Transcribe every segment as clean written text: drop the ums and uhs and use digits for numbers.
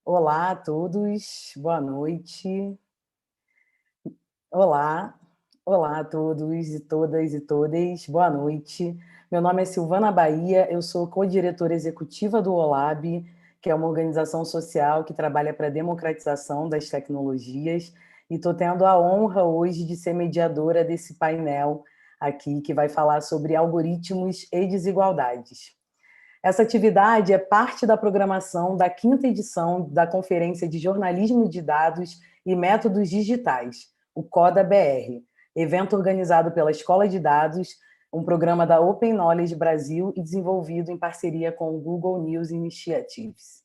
Olá a todos, boa noite. Olá a todos e todas, boa noite. Meu nome é Silvana Bahia, eu sou co-diretora executiva do OLAB, que é uma organização social que trabalha para a democratização das tecnologias, e estou tendo a honra hoje de ser mediadora desse painel aqui, que vai falar sobre algoritmos e desigualdades. Essa atividade é parte da programação da 5ª edição da Conferência de Jornalismo de Dados e Métodos Digitais, o Coda.Br, evento organizado pela Escola de Dados, um programa da Open Knowledge Brasil e desenvolvido em parceria com o Google News Initiatives.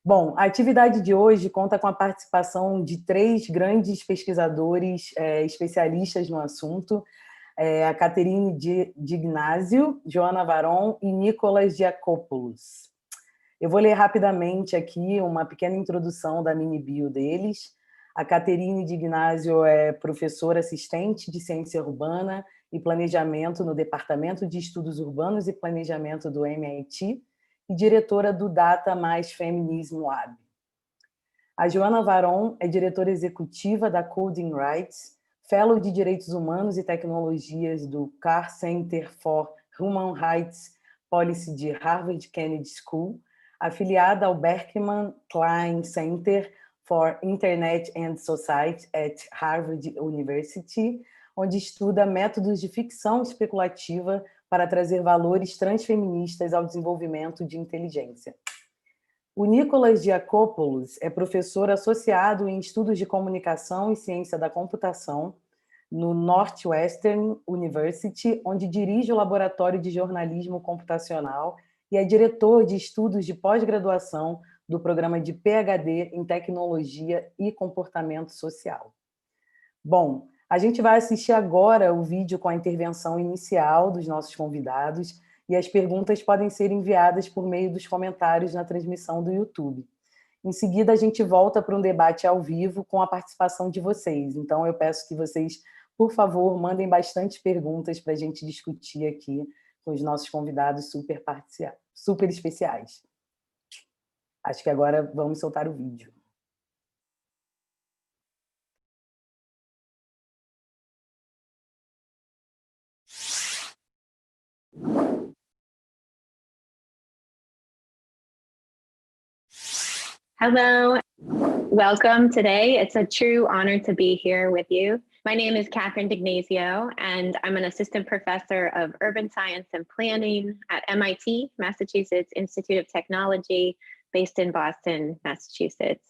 Bom, a atividade de hoje conta com a participação de 3 grandes pesquisadores especialistas no assunto, a Caterine Dignazio, Joana Varon e Nicholas Diakopoulos. Eu vou ler rapidamente aqui uma pequena introdução da mini bio deles. A Caterine Dignazio é professora assistente de Ciência Urbana e Planejamento no Departamento de Estudos Urbanos e Planejamento do MIT e diretora do Data mais Feminism Lab. A Joana Varon é diretora executiva da Coding Rights, Fellow de Direitos Humanos e Tecnologias do Carr Center for Human Rights Policy de Harvard Kennedy School, afiliada ao Berkman Klein Center for Internet and Society at Harvard University, onde estuda métodos de ficção especulativa para trazer valores transfeministas ao desenvolvimento de inteligência. O Nicholas Diakopoulos é professor associado em Estudos de Comunicação e Ciência da Computação no Northwestern University, onde dirige o Laboratório de Jornalismo Computacional e é diretor de Estudos de Pós-Graduação do Programa de PhD em Tecnologia e Comportamento Social. Bom, a gente vai assistir agora o vídeo com a intervenção inicial dos nossos convidados e as perguntas podem ser enviadas por meio dos comentários na transmissão do YouTube. Em seguida, a gente volta para um debate ao vivo com a participação de vocês. Então, eu peço que vocês, por favor, mandem bastante perguntas para a gente discutir aqui com os nossos convidados super especiais. Acho que agora vamos soltar o vídeo. Hello, welcome today. It's a true honor to be here with you. My name is Catherine Dignazio, and I'm an assistant professor of urban science and planning at MIT, Massachusetts Institute of Technology, based in Boston, Massachusetts.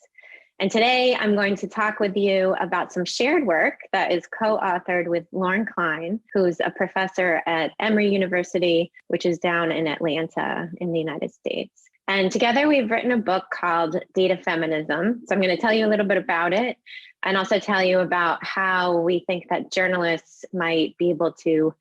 And today I'm going to talk with you about some shared work that is co-authored with Lauren Klein, who's a professor at Emory University, which is down in Atlanta in the United States. And together we've written a book called Data Feminism. So I'm going to tell you a little bit about it and also tell you about how we think that journalists might be able to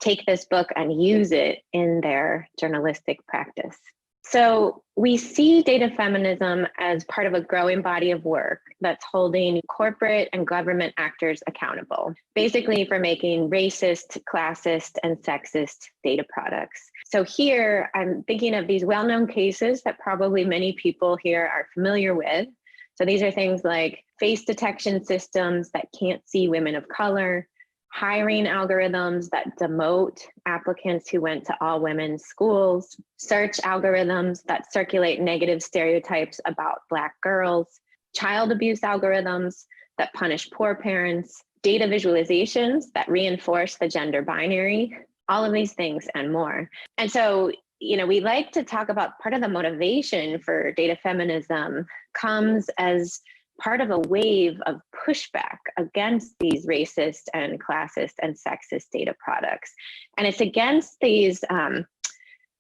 take this book and use it in their journalistic practice. So we see data feminism as part of a growing body of work that's holding corporate and government actors accountable, basically for making racist, classist, and sexist data products. So here I'm thinking of these well-known cases that probably many people here are familiar with. So these are things like face detection systems that can't see women of color, hiring algorithms that demote applicants who went to all women's schools, search algorithms that circulate negative stereotypes about Black girls, child abuse algorithms that punish poor parents, data visualizations that reinforce the gender binary, all of these things and more. And so, we like to talk about part of the motivation for data feminism comes as part of a wave of pushback against these racist and classist and sexist data products. And it's against these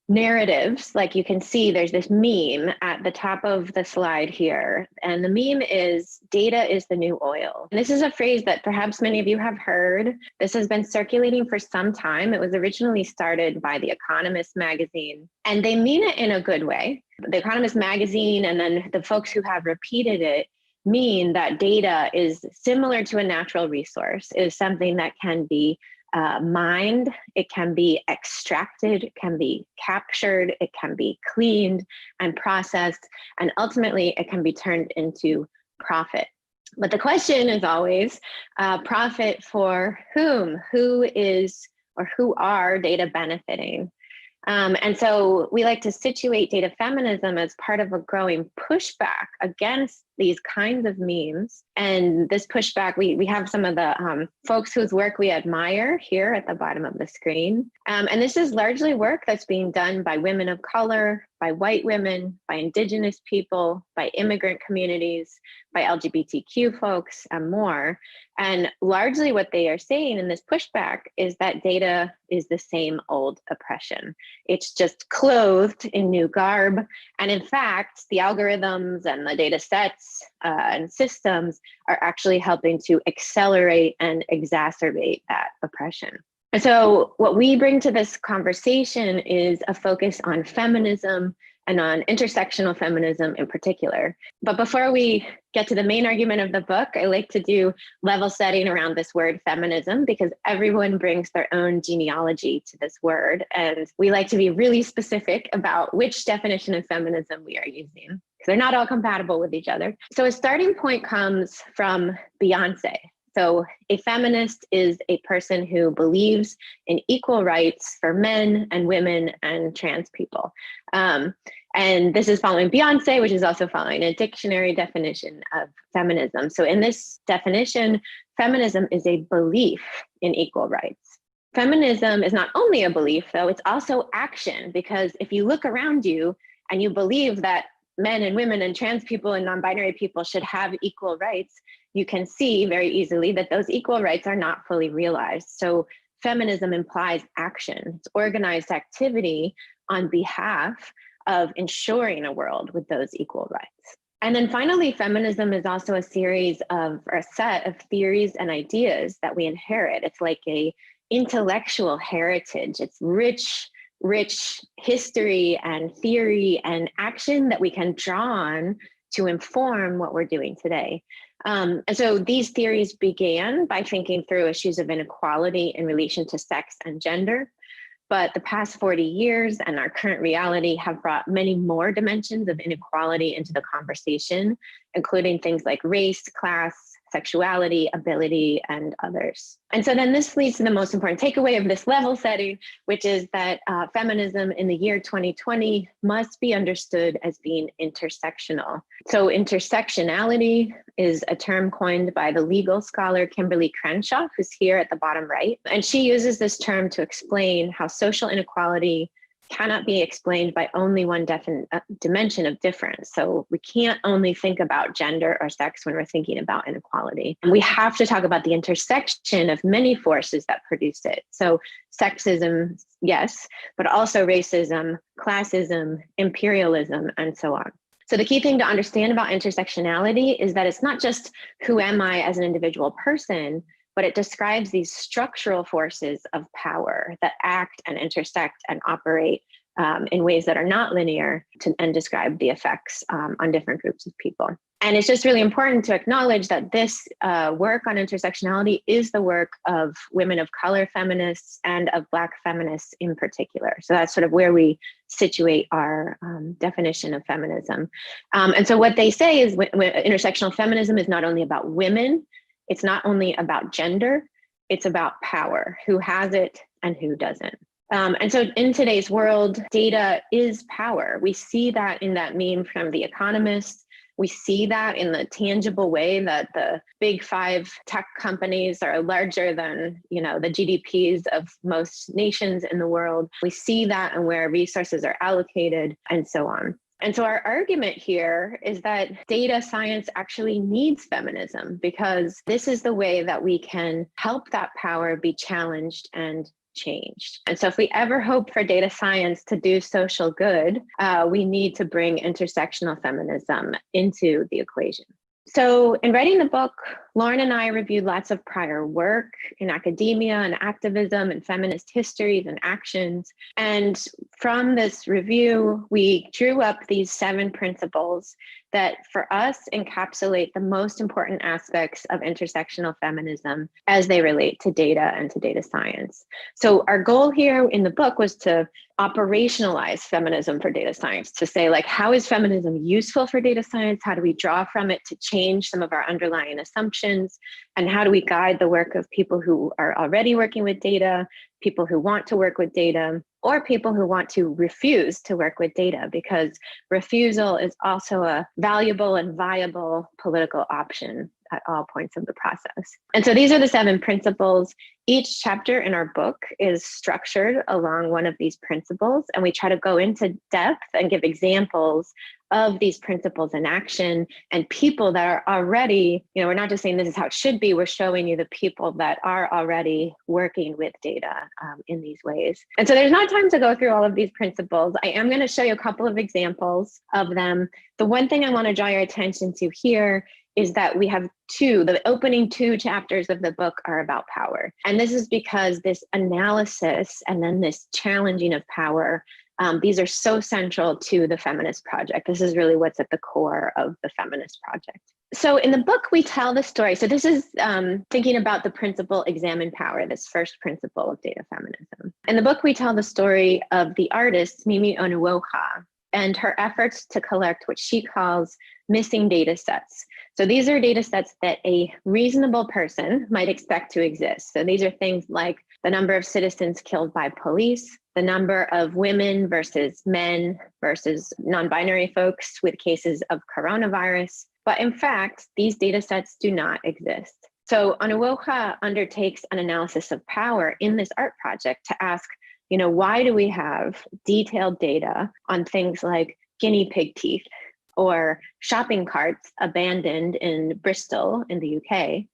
narratives. Like you can see there's this meme at the top of the slide here. And the meme is data is the new oil. And this is a phrase that perhaps many of you have heard. This has been circulating for some time. It was originally started by The Economist magazine, and they mean it in a good way. The Economist magazine and then the folks who have repeated it mean that data is similar to a natural resource, is something that can be mined, it can be extracted, it can be captured, it can be cleaned and processed, and ultimately it can be turned into profit. But the question is always, profit for whom? Who is or who are data benefiting? And so we like to situate data feminism as part of a growing pushback against these kinds of memes. And this pushback, we have some of the folks whose work we admire here at the bottom of the screen. And this is largely work that's being done by women of color, by white women, by Indigenous people, by immigrant communities, by LGBTQ folks, and more. And largely what they are saying in this pushback is that data is the same old oppression. It's just clothed in new garb. And in fact, the algorithms and the data sets and systems are actually helping to accelerate and exacerbate that oppression. And so what we bring to this conversation is a focus on feminism and on intersectional feminism in particular. But before we get to the main argument of the book, I like to do level setting around this word feminism, because everyone brings their own genealogy to this word. And we like to be really specific about which definition of feminism we are using, because they're not all compatible with each other. So a starting point comes from Beyonce. So a feminist is a person who believes in equal rights for men and women and trans people. And this is following Beyonce, which is also following a dictionary definition of feminism. So in this definition, feminism is a belief in equal rights. Feminism is not only a belief, though, it's also action, because if you look around you and you believe that men and women and trans people and non-binary people should have equal rights, you can see very easily that those equal rights are not fully realized. So feminism implies action. It's organized activity on behalf of ensuring a world with those equal rights. And then finally, feminism is also a series of, or a set of theories and ideas that we inherit. It's like a intellectual heritage. It's rich history and theory and action that we can draw on to inform what we're doing today. And so these theories began by thinking through issues of inequality in relation to sex and gender. But the past 40 years and our current reality have brought many more dimensions of inequality into the conversation, including things like race, class, sexuality, ability, and others. And so then this leads to the most important takeaway of this level setting, which is that feminism in the year 2020 must be understood as being intersectional. So intersectionality is a term coined by the legal scholar Kimberly Crenshaw, who's here at the bottom right. And she uses this term to explain how social inequality cannot be explained by only one dimension of difference. So we can't only think about gender or sex when we're thinking about inequality. And we have to talk about the intersection of many forces that produce it. So sexism, yes, but also racism, classism, imperialism, and so on. So the key thing to understand about intersectionality is that it's not just who am I as an individual person, but it describes these structural forces of power that act and intersect and operate in ways that are not linear and describe the effects on different groups of people. And it's just really important to acknowledge that this work on intersectionality is the work of women of color feminists and of Black feminists in particular. So that's sort of where we situate our definition of feminism. And so what they say is intersectional feminism is not only about women, it's not only about gender, it's about power, who has it and who doesn't. And so in today's world, data is power. We see that in that meme from The Economist. We see that in the tangible way that the big 5 tech companies are larger than, the GDPs of most nations in the world. We see that in where resources are allocated and so on. And so our argument here is that data science actually needs feminism, because this is the way that we can help that power be challenged and changed. And so if we ever hope for data science to do social good, we need to bring intersectional feminism into the equation. So in writing the book, Lauren and I reviewed lots of prior work in academia and activism and feminist histories and actions. And from this review, we drew up these 7 principles that for us encapsulate the most important aspects of intersectional feminism as they relate to data and to data science. So our goal here in the book was to operationalize feminism for data science, to say, like, how is feminism useful for data science? How do we draw from it to change some of our underlying assumptions? And how do we guide the work of people who are already working with data, people who want to work with data, or people who want to refuse to work with data, because refusal is also a valuable and viable political option at all points of the process. And so these are the 7 principles. Each chapter in our book is structured along one of these principles, and we try to go into depth and give examples of these principles in action and people that are already, we're not just saying this is how it should be, we're showing you the people that are already working with data in these ways. And so there's not time to go through all of these principles. I am going to show you a couple of examples of them. The one thing I want to draw your attention to here is that we have the opening 2 chapters of the book are about power. And this is because this analysis and then this challenging of power, these are so central to the feminist project. This is really what's at the core of the feminist project. So in the book, we tell the story. So this is thinking about the principle examine power, this first principle of data feminism. In the book, we tell the story of the artist Mimi Onuoha and her efforts to collect what she calls missing data sets. So these are data sets that a reasonable person might expect to exist. So these are things like the number of citizens killed by police, the number of women versus men versus non-binary folks with cases of coronavirus. But in fact, these data sets do not exist. So Onuoha undertakes an analysis of power in this art project to ask, why do we have detailed data on things like guinea pig teeth or shopping carts abandoned in Bristol in the UK,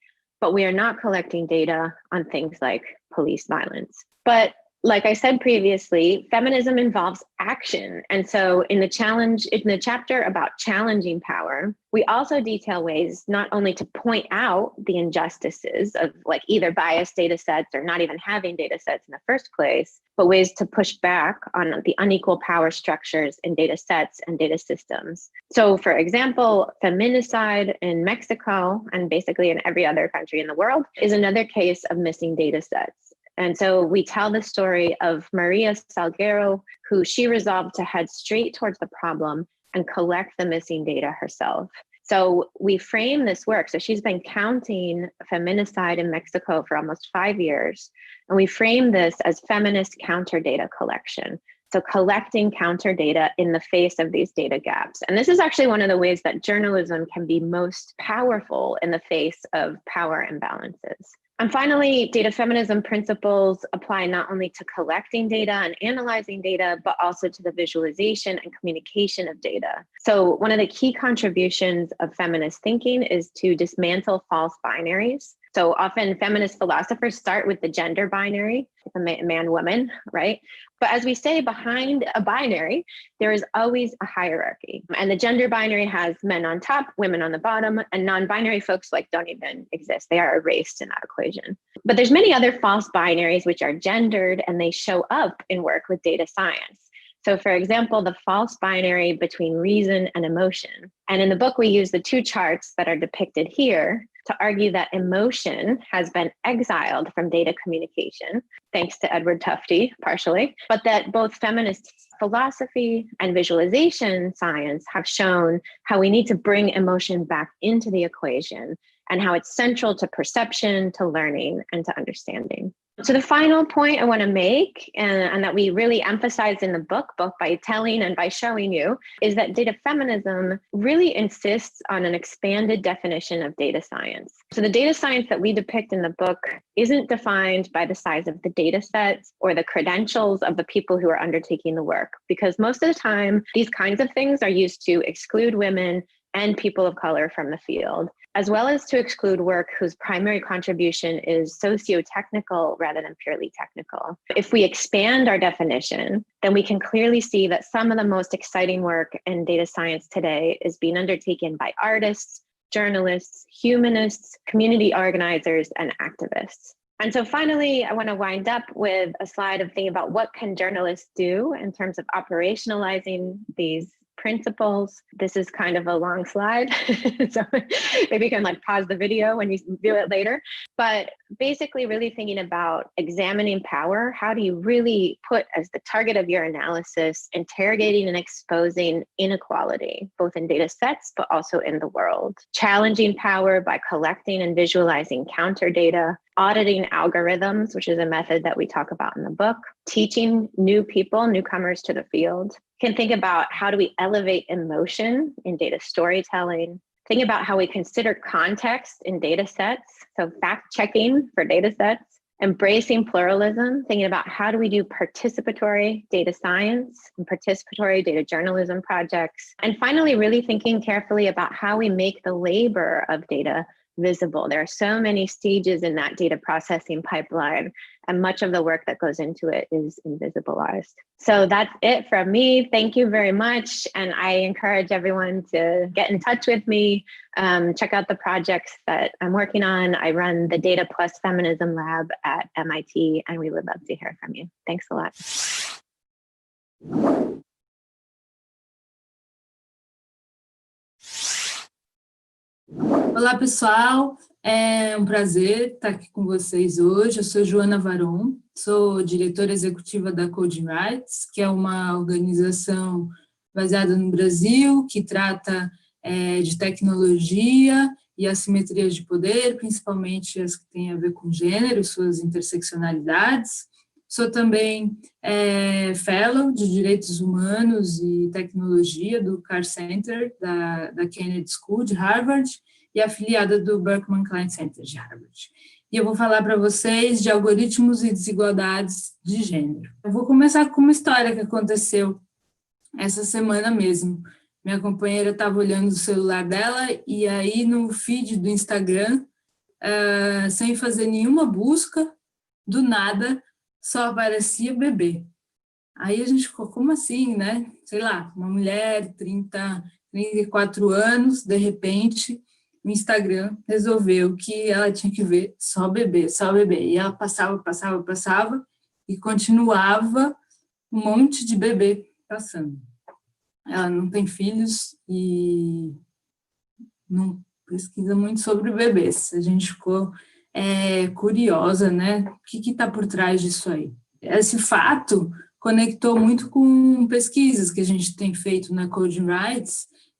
but we are not collecting data on things like police violence? But like I said previously, feminism involves action. And so in the chapter about challenging power, we also detail ways not only to point out the injustices of like either biased data sets or not even having data sets in the first place, but ways to push back on the unequal power structures in data sets and data systems. So for example, feminicide in Mexico and basically in every other country in the world is another case of missing data sets. And so we tell the story of Maria Salguero, who she resolved to head straight towards the problem and collect the missing data herself. So we frame this work. So she's been counting feminicide in Mexico for almost 5 years. And we frame this as feminist counter data collection. So collecting counter data in the face of these data gaps. And this is actually one of the ways that journalism can be most powerful in the face of power imbalances. And finally, data feminism principles apply not only to collecting data and analyzing data, but also to the visualization and communication of data. So one of the key contributions of feminist thinking is to dismantle false binaries. So often feminist philosophers start with the gender binary, the man-woman, right? But as we say, behind a binary, there is always a hierarchy. And the gender binary has men on top, women on the bottom, and non-binary folks don't even exist. They are erased in that equation. But there's many other false binaries which are gendered, and they show up in work with data science. So for example, the false binary between reason and emotion. And in the book, we use the 2 charts that are depicted here to argue that emotion has been exiled from data communication, thanks to Edward Tufte, partially, but that both feminist philosophy and visualization science have shown how we need to bring emotion back into the equation and how it's central to perception, to learning, and to understanding. So the final point I want to make, and that we really emphasize in the book, both by telling and by showing you, is that data feminism really insists on an expanded definition of data science. So the data science that we depict in the book isn't defined by the size of the data sets or the credentials of the people who are undertaking the work, because most of the time, these kinds of things are used to exclude women and people of color from the field, as well as to exclude work whose primary contribution is socio-technical rather than purely technical. If we expand our definition, then we can clearly see that some of the most exciting work in data science today is being undertaken by artists, journalists, humanists, community organizers, and activists. And so finally, I want to wind up with a slide of thinking about what can journalists do in terms of operationalizing these principles. This is kind of a long slide, so maybe you can pause the video when you view it later. But basically really thinking about examining power. How do you really put as the target of your analysis, interrogating and exposing inequality, both in data sets, but also in the world. Challenging power by collecting and visualizing counter data, auditing algorithms, which is a method that we talk about in the book, teaching newcomers to the field. You can think about how do we elevate emotion in data storytelling, think about how we consider context in data sets, so fact checking for data sets, embracing pluralism, thinking about how do we do participatory data science and participatory data journalism projects, and finally really thinking carefully about how we make the labor of data visible. There are so many stages in that data processing pipeline, and much of the work that goes into it is invisibilized. So that's it from me. Thank you very much. And I encourage everyone to get in touch with me, check out the projects that I'm working on. I run the Data Plus Feminism Lab at MIT, and we would love to hear from you. Thanks a lot. Olá, pessoal. É um prazer estar aqui com vocês hoje. Eu sou Joana Varon, sou diretora executiva da Coda.Br, que é uma organização baseada no Brasil, que trata de tecnologia e assimetrias de poder, principalmente as que têm a ver com gênero, suas interseccionalidades. Sou também fellow de Direitos Humanos e Tecnologia do Carr Center, da Kennedy School de Harvard, e afiliada do Berkman Klein Center de Harvard. E eu vou falar para vocês de algoritmos e desigualdades de gênero. Eu vou começar com uma história que aconteceu essa semana mesmo. Minha companheira estava olhando o celular dela e aí no feed do Instagram, sem fazer nenhuma busca, do nada, só aparecia bebê. Aí a gente ficou, como assim, né? Sei lá, uma mulher, 34 anos, de repente, o Instagram resolveu que ela tinha que ver só bebê, só bebê. E ela passava, e continuava um monte de bebê passando. Ela não tem filhos e não pesquisa muito sobre bebês. A gente ficou curiosa, né? O que está por trás disso aí? Esse fato conectou muito com pesquisas que a gente tem feito na Coda.Br,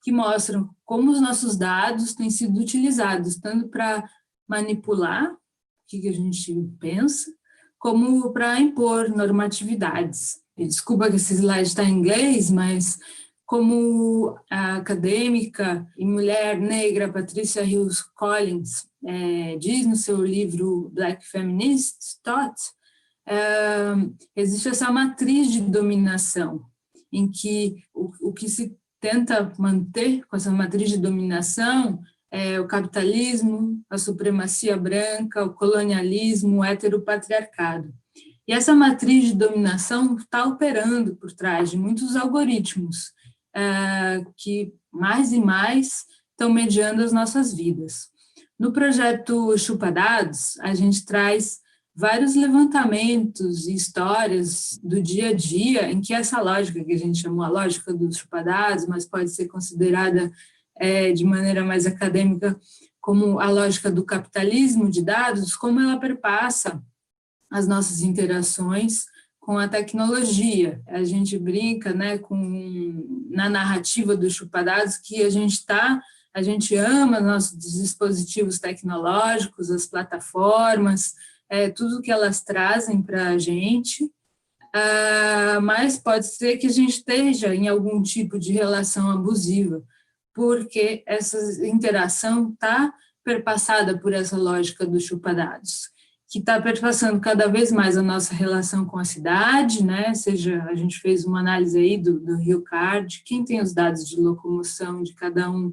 que mostram como os nossos dados têm sido utilizados, tanto para manipular o que a gente pensa, como para impor normatividades. E desculpa que esse slide está em inglês, mas como a acadêmica e mulher negra Patricia Hills Collins diz no seu livro Black Feminist Thought, existe essa matriz de dominação, em que o que se tenta manter com essa matriz de dominação é o capitalismo, a supremacia branca, o colonialismo, o heteropatriarcado. E essa matriz de dominação está operando por trás de muitos algoritmos que mais e mais estão mediando as nossas vidas. No projeto Chupa-Dados, a gente traz vários levantamentos e histórias do dia a dia em que essa lógica, que a gente chamou a lógica dos chupa-dados, mas pode ser considerada de maneira mais acadêmica como a lógica do capitalismo de dados, como ela perpassa as nossas interações com a tecnologia. A gente brinca, né, na narrativa dos chupa-dados que a gente ama nossos dispositivos tecnológicos, as plataformas, tudo que elas trazem para a gente, mas pode ser que a gente esteja em algum tipo de relação abusiva, porque essa interação está perpassada por essa lógica do chupa-dados, que está perpassando cada vez mais a nossa relação com a cidade, né? Seja, a gente fez uma análise aí do Rio Card, quem tem os dados de locomoção de cada um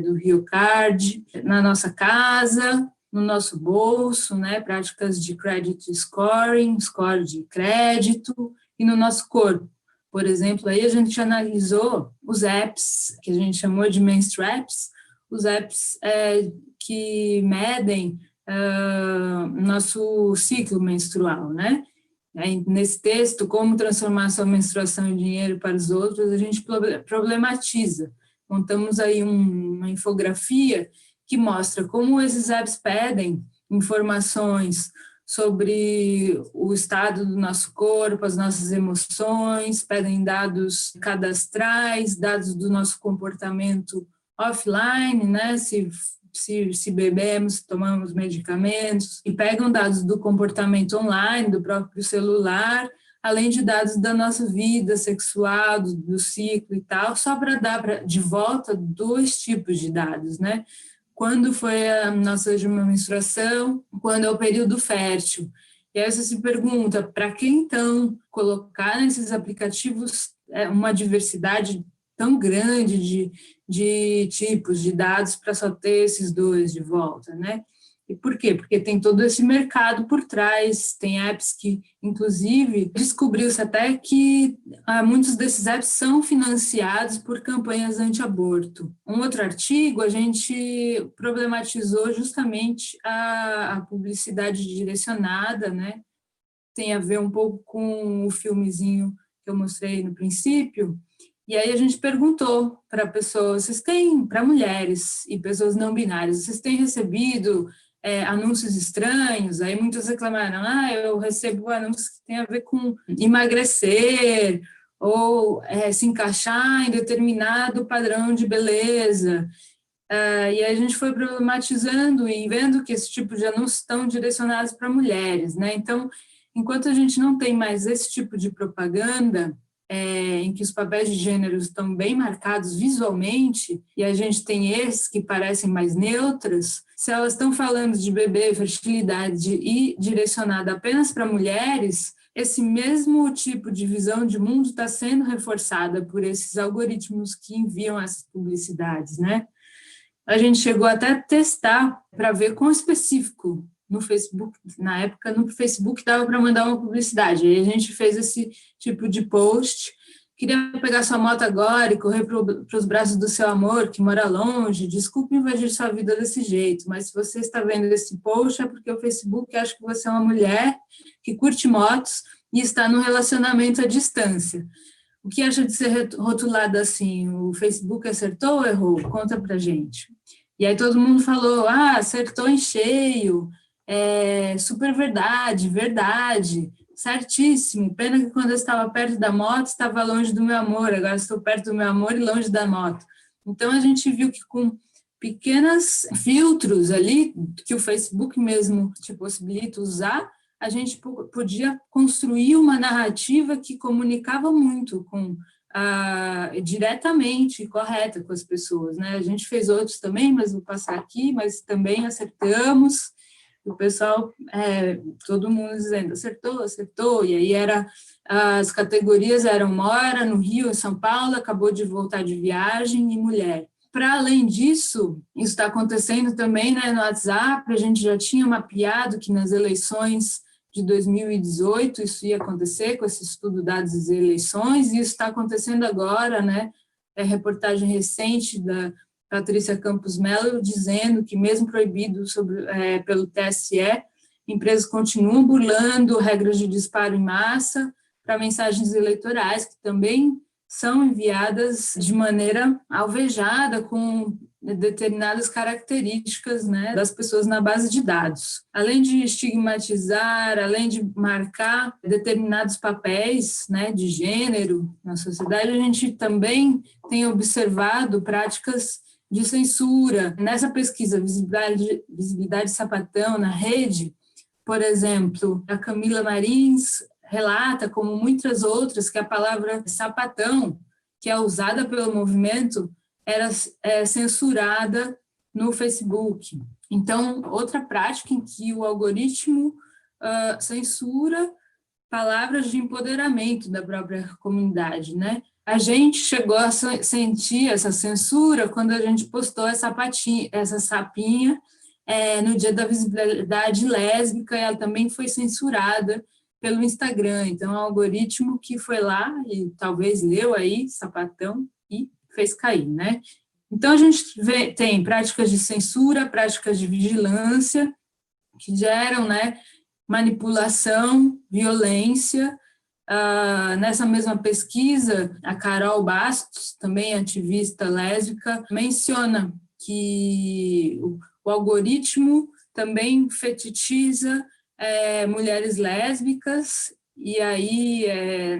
do Rio Card, na nossa casa, no nosso bolso, né, práticas de credit scoring, score de crédito, e no nosso corpo. Por exemplo, aí a gente analisou os apps, que a gente chamou de menstruaps, os apps que medem nosso ciclo menstrual, né? Nesse texto, como transformar sua menstruação em dinheiro para os outros, a gente problematiza. Montamos aí uma infografia que mostra como esses apps pedem informações sobre o estado do nosso corpo, as nossas emoções, pedem dados cadastrais, dados do nosso comportamento offline, né? Se bebemos, se tomamos medicamentos, e pegam dados do comportamento online, do próprio celular, além de dados da nossa vida sexual, do ciclo e tal, só para dar de volta 2 tipos de dados, né? Quando foi a nossa última menstruação, quando é o período fértil. E aí você se pergunta, para que então colocar nesses aplicativos uma diversidade tão grande de tipos de dados para só ter esses 2 de volta, né? E por quê? Porque tem todo esse mercado por trás, tem apps que, inclusive, descobriu-se até que muitos desses apps são financiados por campanhas anti-aborto. Um outro artigo, a gente problematizou justamente a publicidade direcionada, né? Tem a ver um pouco com o filmezinho que eu mostrei no princípio. E aí a gente perguntou para pessoas, para mulheres e pessoas não binárias, vocês têm recebido anúncios estranhos? Aí muitas reclamaram, eu recebo anúncios que têm a ver com emagrecer ou se encaixar em determinado padrão de beleza. E aí a gente foi problematizando e vendo que esse tipo de anúncios estão direcionados para mulheres, né? Então, enquanto a gente não tem mais esse tipo de propaganda, em que os papéis de gênero estão bem marcados visualmente, e a gente tem esses que parecem mais neutras, se elas estão falando de bebê, fertilidade e direcionada apenas para mulheres, esse mesmo tipo de visão de mundo está sendo reforçada por esses algoritmos que enviam essas publicidades, né? A gente chegou até a testar para ver quão específico no Facebook, na época no Facebook dava para mandar uma publicidade, aí a gente fez esse tipo de post, queria pegar sua moto agora e correr para os braços do seu amor, que mora longe, desculpe invadir sua vida desse jeito, mas se você está vendo esse post é porque o Facebook acha que você é uma mulher que curte motos e está num relacionamento à distância. O que acha de ser rotulado assim? O Facebook acertou ou errou? Conta pra gente. E aí todo mundo falou, acertou em cheio, super verdade, certíssimo, pena que quando eu estava perto da moto, estava longe do meu amor, agora estou perto do meu amor e longe da moto. Então, a gente viu que com pequenos filtros ali, que o Facebook mesmo te possibilita usar, a gente podia construir uma narrativa que comunicava muito diretamente e correta com as pessoas, né? A gente fez outros também, mas vou passar aqui, mas também acertamos. O pessoal, todo mundo dizendo, acertou, e aí as categorias eram mora no Rio, em São Paulo, acabou de voltar de viagem e mulher. Para além disso, isso está acontecendo também, né, no WhatsApp, a gente já tinha mapeado que nas eleições de 2018 isso ia acontecer, com esse estudo dados das eleições, e isso está acontecendo agora, né, reportagem recente da Patrícia Campos Mello, dizendo que, mesmo proibido pelo TSE, empresas continuam burlando regras de disparo em massa para mensagens eleitorais, que também são enviadas de maneira alvejada, com determinadas características, né, das pessoas na base de dados. Além de estigmatizar, além de marcar determinados papéis, né, de gênero na sociedade, a gente também tem observado práticas de censura. Nessa pesquisa, visibilidade sapatão na rede, por exemplo, a Camila Marins relata, como muitas outras, que a palavra sapatão, que é usada pelo movimento, era censurada no Facebook. Então, outra prática em que o algoritmo censura palavras de empoderamento da própria comunidade, né? A gente chegou a sentir essa censura quando a gente postou essa sapinha no dia da visibilidade lésbica, e ela também foi censurada pelo Instagram. Então, é um algoritmo que foi lá e talvez leu aí, sapatão, e fez cair, né? Então, a gente tem práticas de censura, práticas de vigilância, que geram, né, manipulação, violência. Nessa mesma pesquisa, a Carol Bastos, também ativista lésbica, menciona que o algoritmo também fetichiza mulheres lésbicas, e aí,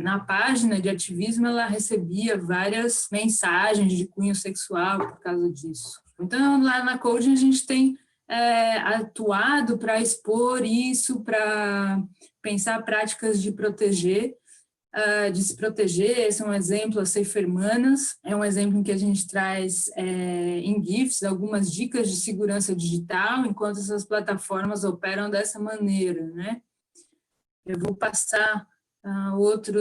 na página de ativismo, ela recebia várias mensagens de cunho sexual por causa disso. Então, lá na Code, a gente tem atuado para expor isso, para pensar práticas de se proteger. Esse é um exemplo, as Safe Hermanas, é um exemplo em que a gente traz em GIFs algumas dicas de segurança digital, enquanto essas plataformas operam dessa maneira, né? Eu vou passar outro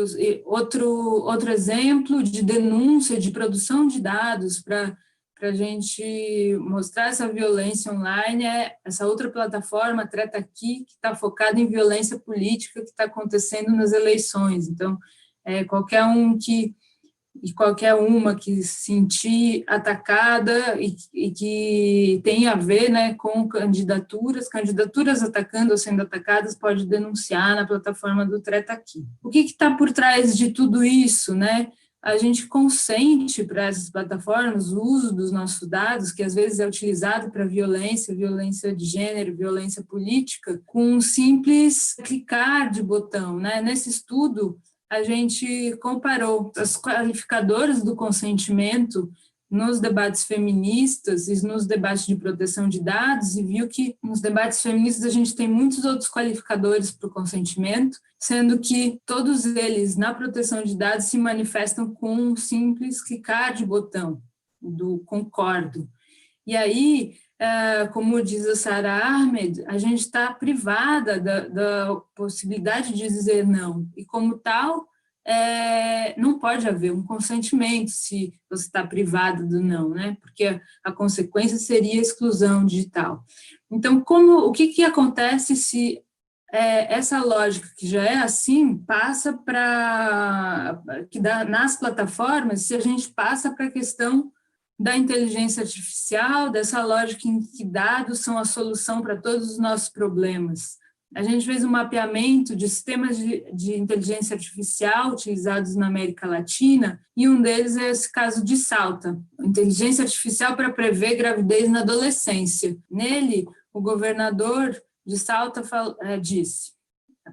exemplo de denúncia, de produção de dados para a gente mostrar essa violência online, essa outra plataforma, Treta Aqui, que está focada em violência política que está acontecendo nas eleições. Então, qualquer uma que se sentir atacada e que tem a ver, né, com candidaturas atacando ou sendo atacadas, pode denunciar na plataforma do Treta Aqui. O que está por trás de tudo isso, né? A gente consente para essas plataformas o uso dos nossos dados, que às vezes é utilizado para violência de gênero, violência política, com um simples clicar de botão, né? Nesse estudo, a gente comparou as qualificadoras do consentimento nos debates feministas e nos debates de proteção de dados, e viu que nos debates feministas a gente tem muitos outros qualificadores para o consentimento, sendo que todos eles, na proteção de dados, se manifestam com um simples clicar de botão, do concordo. E aí, como diz a Sarah Ahmed, a gente está privada da possibilidade de dizer não, e como tal, não pode haver um consentimento se você está privado do não, né? Porque a consequência seria a exclusão digital. Então, o que acontece se essa lógica que já é assim passa para nas plataformas, se a gente passa para a questão da inteligência artificial, dessa lógica em que dados são a solução para todos os nossos problemas. A gente fez um mapeamento de sistemas de inteligência artificial utilizados na América Latina, e um deles é esse caso de Salta, inteligência artificial para prever gravidez na adolescência. Nele, o governador de Salta disse,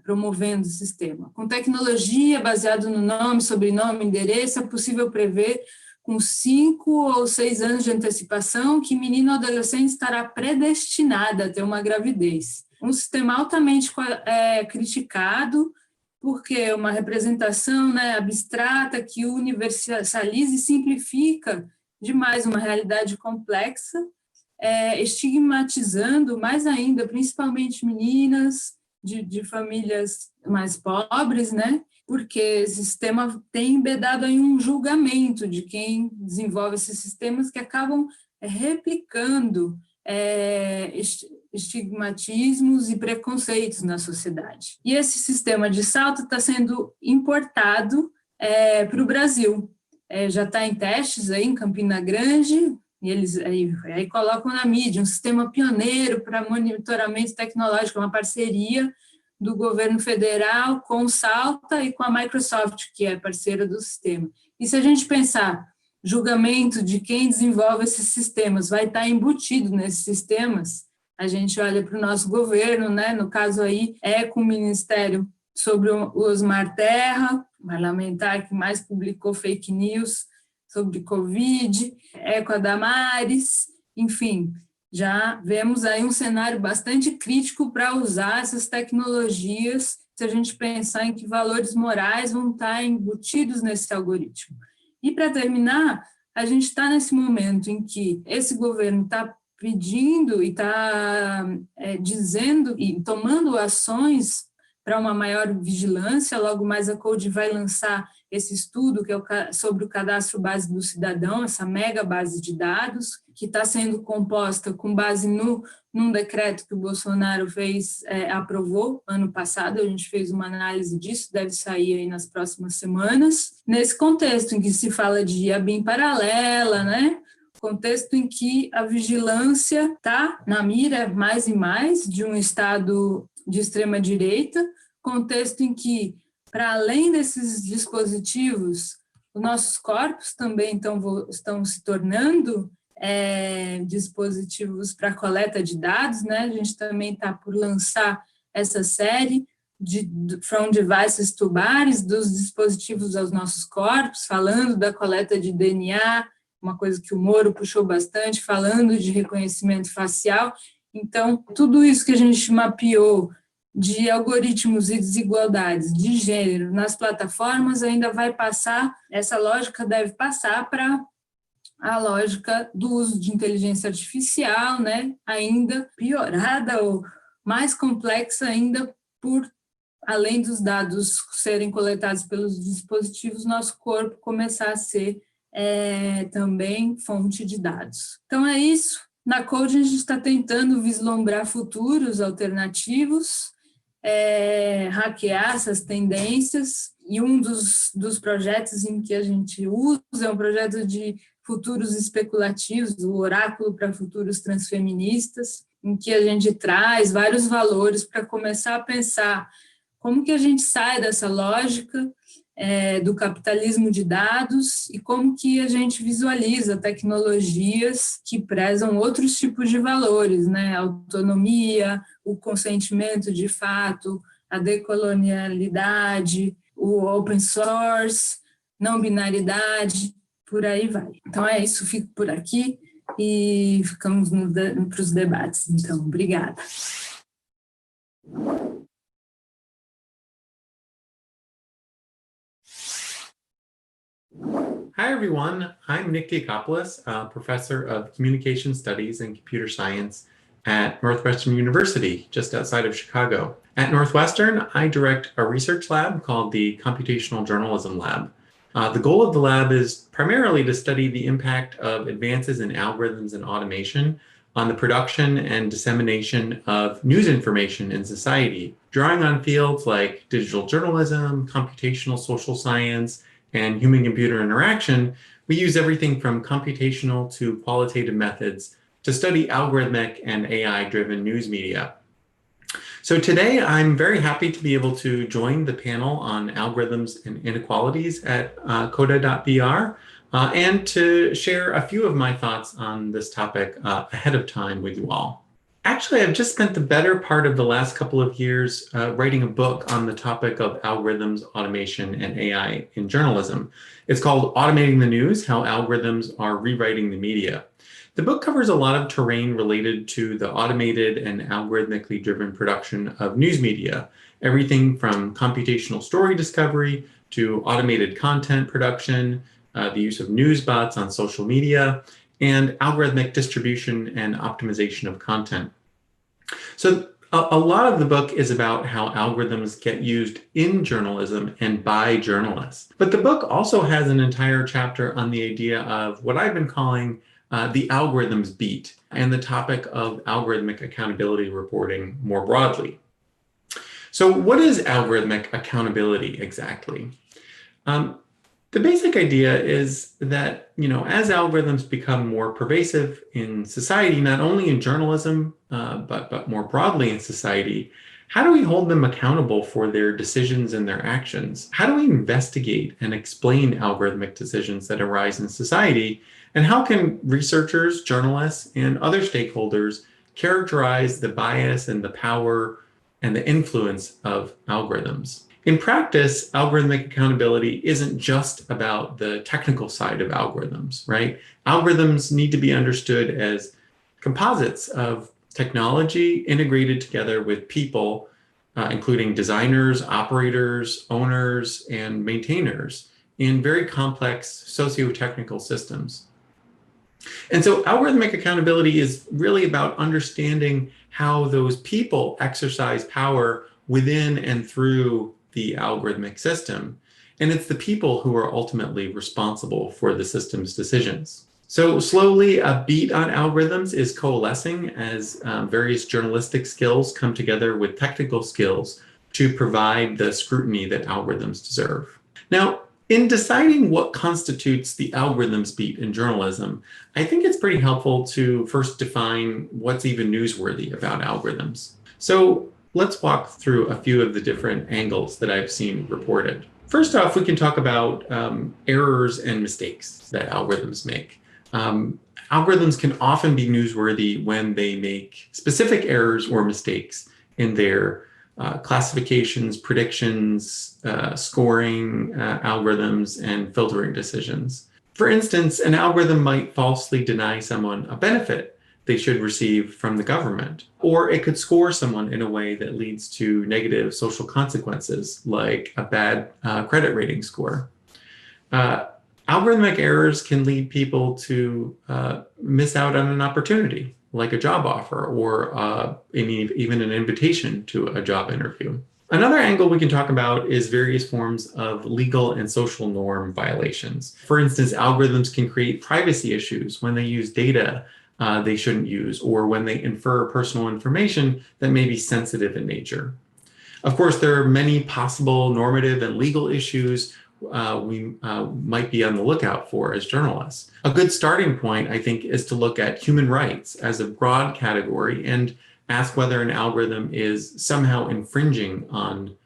promovendo o sistema: com tecnologia baseada no nome, sobrenome, endereço, é possível prever com 5 ou 6 anos de antecipação que menino ou adolescente estará predestinada a ter uma gravidez. Um sistema altamente criticado, porque é uma representação, né, abstrata que universaliza e simplifica demais uma realidade complexa, estigmatizando mais ainda, principalmente meninas de famílias mais pobres, né? Porque esse sistema tem embedado aí um julgamento de quem desenvolve esses sistemas, que acabam replicando estigmatismos e preconceitos na sociedade. E esse sistema de Salto está sendo importado para o Brasil. Já está em testes aí em Campina Grande, e eles aí colocam na mídia um sistema pioneiro para monitoramento tecnológico, uma parceria do governo federal com o Salta e com a Microsoft, que é parceira do sistema. E se a gente pensar, julgamento de quem desenvolve esses sistemas vai estar embutido nesses sistemas, a gente olha para o nosso governo, né? No caso aí, com o Ministério sobre o Osmar Terra, parlamentar que mais publicou fake news sobre Covid, com a Damares, enfim, já vemos aí um cenário bastante crítico para usar essas tecnologias, se a gente pensar em que valores morais vão estar embutidos nesse algoritmo. E, para terminar, a gente está nesse momento em que esse governo está pedindo e está dizendo e tomando ações para uma maior vigilância. Logo mais a Code vai lançar esse estudo que é sobre o cadastro base do cidadão, essa mega base de dados, que está sendo composta com base num decreto que o Bolsonaro aprovou ano passado. A gente fez uma análise disso, deve sair aí nas próximas semanas. Nesse contexto em que se fala de IA BIM paralela, né? Contexto em que a vigilância está na mira mais e mais de um Estado de extrema-direita, contexto em que, para além desses dispositivos, os nossos corpos também estão se tornando dispositivos para coleta de dados, né? A gente também está por lançar essa série de From Devices to Bodies, dos dispositivos aos nossos corpos, falando da coleta de DNA, uma coisa que o Moro puxou bastante, falando de reconhecimento facial. Então, tudo isso que a gente mapeou de algoritmos e desigualdades de gênero nas plataformas ainda vai passar, essa lógica deve passar para a lógica do uso de inteligência artificial, né, ainda piorada ou mais complexa ainda por, além dos dados serem coletados pelos dispositivos, nosso corpo começar a ser também fonte de dados. Então é isso. Na Code a gente está tentando vislumbrar futuros alternativos, hackear essas tendências, e um dos projetos em que a gente usa é um projeto de futuros especulativos, o Oráculo para Futuros Transfeministas, em que a gente traz vários valores para começar a pensar como que a gente sai dessa lógica do capitalismo de dados e como que a gente visualiza tecnologias que prezam outros tipos de valores, né? A autonomia, o consentimento de fato, a decolonialidade, o open source, não binaridade, por aí vai. Então é isso, fico por aqui e ficamos para os debates. Então, obrigada. Hi, everyone. I'm Nick Diakopoulos, a professor of Communication Studies and Computer Science at Northwestern University, just outside of Chicago. At Northwestern, I direct a research lab called the Computational Journalism Lab. The goal of the lab is primarily to study the impact of advances in algorithms and automation on the production and dissemination of news information in society, drawing on fields like digital journalism, computational social science, and human-computer interaction. We use everything from computational to qualitative methods to study algorithmic and AI-driven news media. So today, I'm very happy to be able to join the panel on algorithms and inequalities at Coda.Br and to share a few of my thoughts on this topic ahead of time with you all. Actually, I've just spent the better part of the last couple of years writing a book on the topic of algorithms, automation, and AI in journalism. It's called Automating the News: How Algorithms Are Rewriting the Media. The book covers a lot of terrain related to the automated and algorithmically driven production of news media, everything from computational story discovery to automated content production, the use of news bots on social media, and algorithmic distribution and optimization of content. So a lot of the book is about how algorithms get used in journalism and by journalists. But the book also has an entire chapter on the idea of what I've been calling the algorithms beat and the topic of algorithmic accountability reporting more broadly. So what is algorithmic accountability exactly? The basic idea is that, as algorithms become more pervasive in society, not only in journalism, but more broadly in society, how do we hold them accountable for their decisions and their actions? How do we investigate and explain algorithmic decisions that arise in society? And how can researchers, journalists, and other stakeholders characterize the bias and the power and the influence of algorithms? In practice, algorithmic accountability isn't just about the technical side of algorithms, right? Algorithms need to be understood as composites of technology integrated together with people, including designers, operators, owners, and maintainers in very complex socio-technical systems. And so algorithmic accountability is really about understanding how those people exercise power within and through the algorithmic system. And it's the people who are ultimately responsible for the system's decisions. So slowly, a beat on algorithms is coalescing as various journalistic skills come together with technical skills to provide the scrutiny that algorithms deserve. Now, in deciding what constitutes the algorithms beat in journalism, I think it's pretty helpful to first define what's even newsworthy about algorithms. So let's walk through a few of the different angles that I've seen reported. First off, we can talk about errors and mistakes that algorithms make. Algorithms can often be newsworthy when they make specific errors or mistakes in their classifications, predictions, scoring algorithms, and filtering decisions. For instance, an algorithm might falsely deny someone a benefit they should receive from the government, or it could score someone in a way that leads to negative social consequences, like a bad credit rating score. Algorithmic errors can lead people to miss out on an opportunity, like a job offer or even an invitation to a job interview. Another angle we can talk about is various forms of legal and social norm violations. For instance, algorithms can create privacy issues when they use data they shouldn't use, or when they infer personal information that may be sensitive in nature. Of course, there are many possible normative and legal issues we might be on the lookout for as journalists. A good starting point, I think, is to look at human rights as a broad category and ask whether an algorithm is somehow infringing on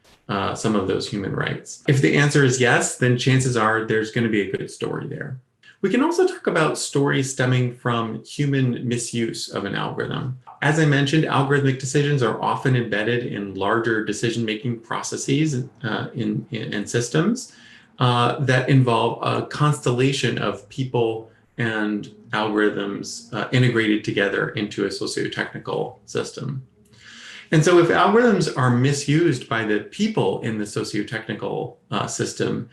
some of those human rights. If the answer is yes, then chances are there's going to be a good story there. We can also talk about stories stemming from human misuse of an algorithm. As I mentioned, algorithmic decisions are often embedded in larger decision-making processes in systems that involve a constellation of people and algorithms integrated together into a socio-technical system. And so if algorithms are misused by the people in the socio-technical system,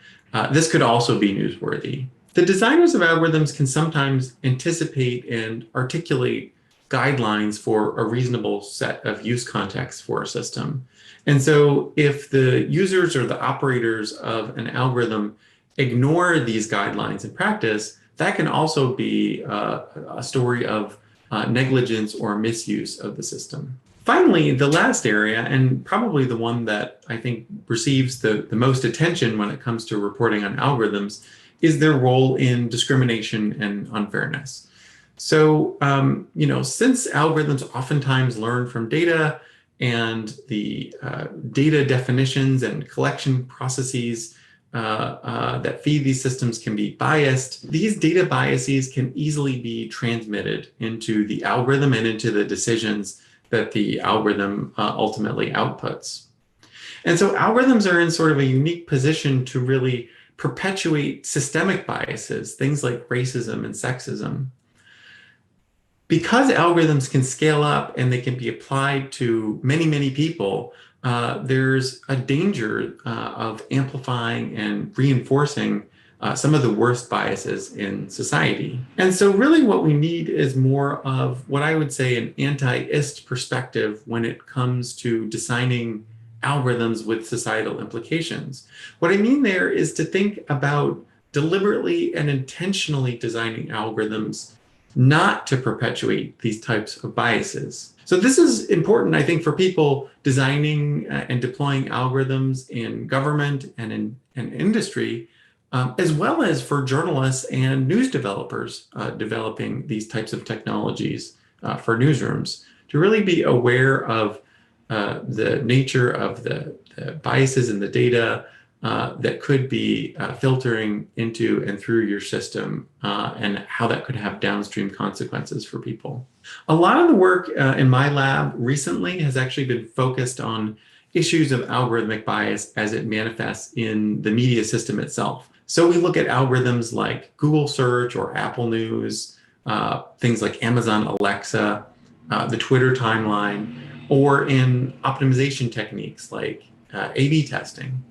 this could also be newsworthy. The designers of algorithms can sometimes anticipate and articulate guidelines for a reasonable set of use contexts for a system. And so if the users or the operators of an algorithm ignore these guidelines in practice, that can also be a story of negligence or misuse of the system. Finally, the last area, and probably the one that I think receives the most attention when it comes to reporting on algorithms, is their role in discrimination and unfairness. So, since algorithms oftentimes learn from data and the data definitions and collection processes that feed these systems can be biased, these data biases can easily be transmitted into the algorithm and into the decisions that the algorithm ultimately outputs. And so algorithms are in sort of a unique position to really perpetuate systemic biases, things like racism and sexism. Because algorithms can scale up and they can be applied to many, many people, there's a danger of amplifying and reinforcing some of the worst biases in society. And so really what we need is more of what I would say an anti-ist perspective when it comes to designing algorithms with societal implications. What I mean there is to think about deliberately and intentionally designing algorithms not to perpetuate these types of biases. So this is important, I think, for people designing and deploying algorithms in government and in industry, as well as for journalists and news developers developing these types of technologies for newsrooms, to really be aware of the nature of the biases in the data that could be filtering into and through your system and how that could have downstream consequences for people. A lot of the work in my lab recently has actually been focused on issues of algorithmic bias as it manifests in the media system itself. So we look at algorithms like Google search or Apple News, things like Amazon Alexa, the Twitter timeline, or in optimization techniques like A/B testing.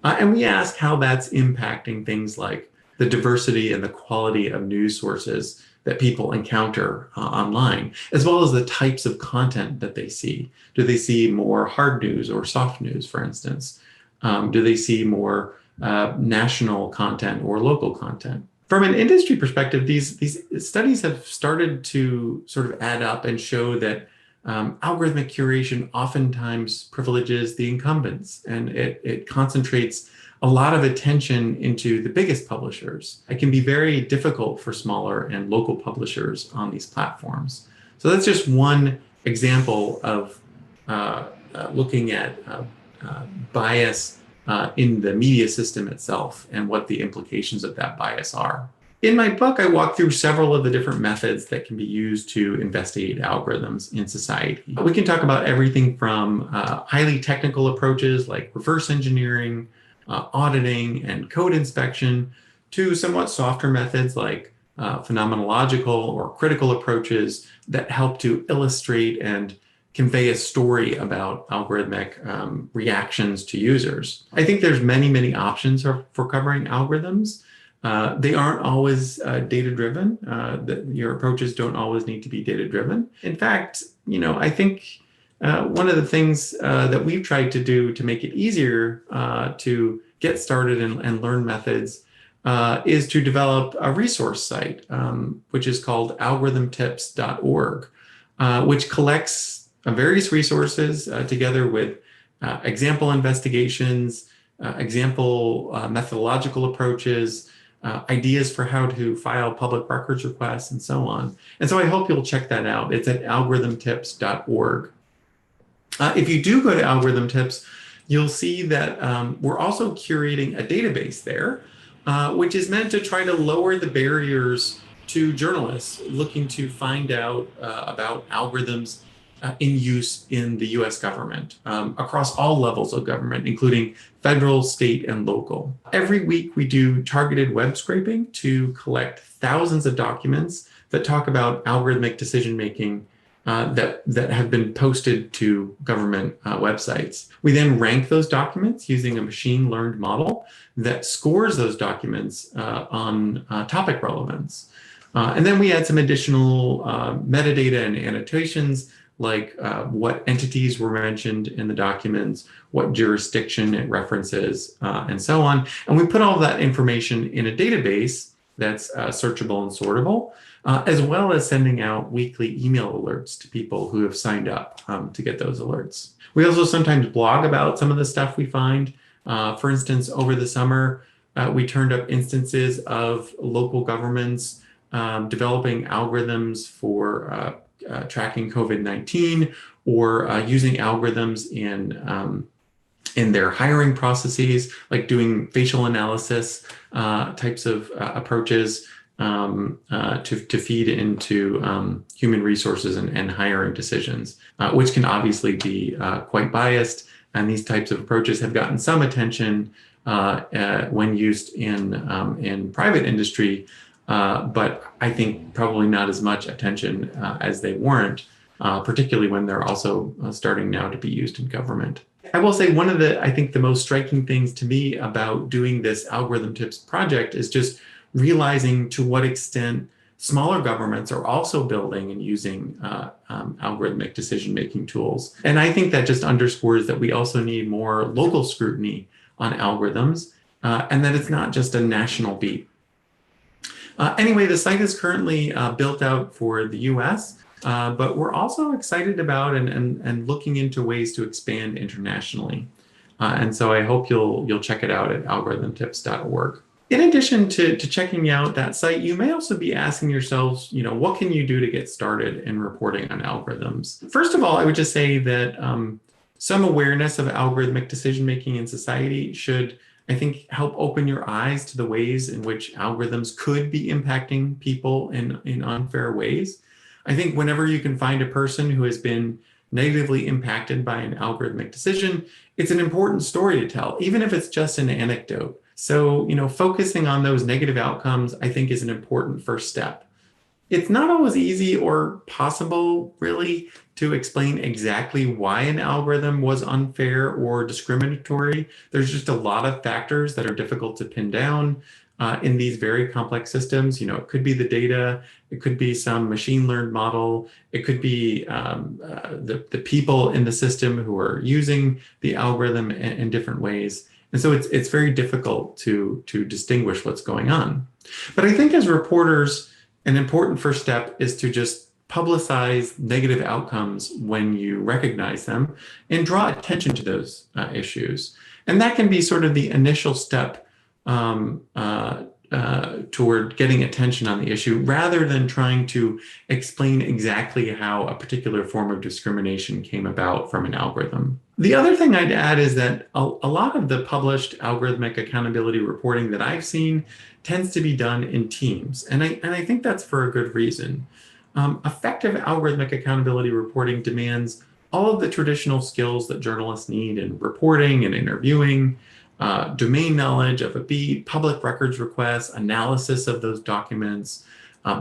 And we ask how that's impacting things like the diversity and the quality of news sources that people encounter online, as well as the types of content that they see. Do they see more hard news or soft news, for instance? Do they see more national content or local content? From an industry perspective, these studies have started to sort of add up and show that algorithmic curation oftentimes privileges the incumbents, and it concentrates a lot of attention into the biggest publishers. It can be very difficult for smaller and local publishers on these platforms. So that's just one example of looking at bias in the media system itself and what the implications of that bias are. In my book, I walk through several of the different methods that can be used to investigate algorithms in society. We can talk about everything from highly technical approaches like reverse engineering, auditing, and code inspection, to somewhat softer methods like phenomenological or critical approaches that help to illustrate and convey a story about algorithmic reactions to users. I think there's many options for covering algorithms. They aren't always data-driven. Your approaches don't always need to be data-driven. In fact, I think one of the things that we've tried to do to make it easier to get started and learn methods is to develop a resource site, which is called Algorithmtips.org, which collects various resources together with example investigations, example methodological approaches, ideas for how to file public records requests, and so on. And so I hope you'll check that out. It's at algorithmtips.org. If you do go to Algorithm Tips, you'll see that we're also curating a database there, which is meant to try to lower the barriers to journalists looking to find out about algorithms in use in the US government, across all levels of government, including federal, state, and local. Every week we do targeted web scraping to collect thousands of documents that talk about algorithmic decision-making that have been posted to government websites. We then rank those documents using a machine-learned model that scores those documents on topic relevance. And then we add some additional metadata and annotations, like what entities were mentioned in the documents, what jurisdiction it references, and so on. And we put all of that information in a database that's searchable and sortable, as well as sending out weekly email alerts to people who have signed up to get those alerts. We also sometimes blog about some of the stuff we find. For instance, over the summer, we turned up instances of local governments developing algorithms for tracking COVID-19, or using algorithms in their hiring processes, like doing facial analysis types of approaches to feed into human resources and hiring decisions, which can obviously be quite biased. And these types of approaches have gotten some attention when used in private industry, but I think probably not as much attention as they warrant, particularly when they're also starting now to be used in government. I will say one of I think the most striking things to me about doing this Algorithm Tips project is just realizing to what extent smaller governments are also building and using algorithmic decision-making tools. And I think that just underscores that we also need more local scrutiny on algorithms, and that it's not just a national beat. Anyway, the site is currently built out for the US, but we're also excited about and looking into ways to expand internationally. And so I hope you'll check it out at algorithmtips.org. In addition to checking out that site, you may also be asking yourselves, what can you do to get started in reporting on algorithms? First of all, I would just say that some awareness of algorithmic decision-making in society should, I think, help open your eyes to the ways in which algorithms could be impacting people in unfair ways. I think whenever you can find a person who has been negatively impacted by an algorithmic decision, it's an important story to tell, even if it's just an anecdote. So, focusing on those negative outcomes, I think, is an important first step. It's not always easy or possible, really, to explain exactly why an algorithm was unfair or discriminatory. There's just a lot of factors that are difficult to pin down. in these very complex systems. It could be the data, it could be some machine learned model, it could be the people in the system who are using the algorithm in different ways. And so it's very difficult to distinguish what's going on. But I think as reporters, an important first step is to just publicize negative outcomes when you recognize them and draw attention to those issues. And that can be sort of the initial step toward getting attention on the issue, rather than trying to explain exactly how a particular form of discrimination came about from an algorithm. The other thing I'd add is that a lot of the published algorithmic accountability reporting that I've seen tends to be done in teams. And I think that's for a good reason. Effective algorithmic accountability reporting demands all of the traditional skills that journalists need in reporting and interviewing, domain knowledge of a beat, public records requests, analysis of those documents,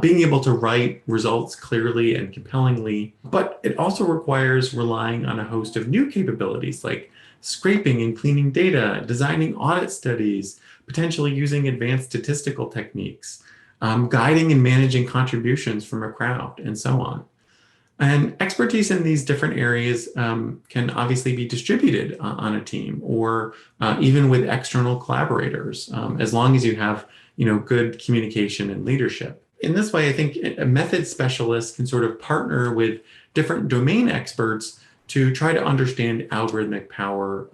being able to write results clearly and compellingly. But it also requires relying on a host of new capabilities like scraping and cleaning data, designing audit studies, potentially using advanced statistical techniques, guiding and managing contributions from a crowd, and so on. And expertise in these different areas can obviously be distributed on a team, or even with external collaborators, as long as you have good communication and leadership. In this way, I think a method specialist can sort of partner with different domain experts to try to understand algorithmic power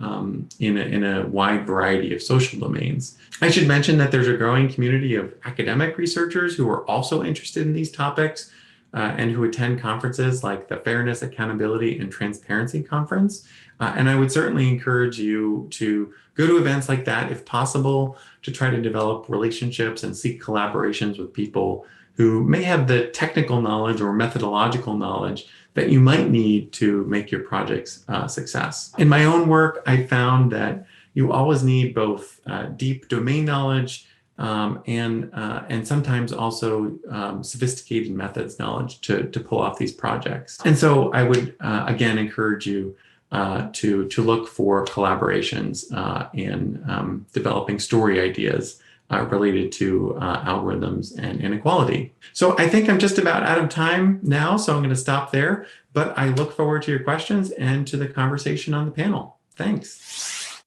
in a wide variety of social domains. I should mention that there's a growing community of academic researchers who are also interested in these topics and who attend conferences like the Fairness, Accountability, and Transparency Conference. And I would certainly encourage you to go to events like that if possible, to try to develop relationships and seek collaborations with people who may have the technical knowledge or methodological knowledge that you might need to make your projects a success. In my own work, I found that you always need both deep domain knowledge and sometimes also sophisticated methods knowledge to pull off these projects. And so I would again encourage you to look for collaborations in developing story ideas related to algorithms and inequality. So I think I'm just about out of time now, so I'm going to stop there, but I look forward to your questions and to the conversation on the panel. Thanks.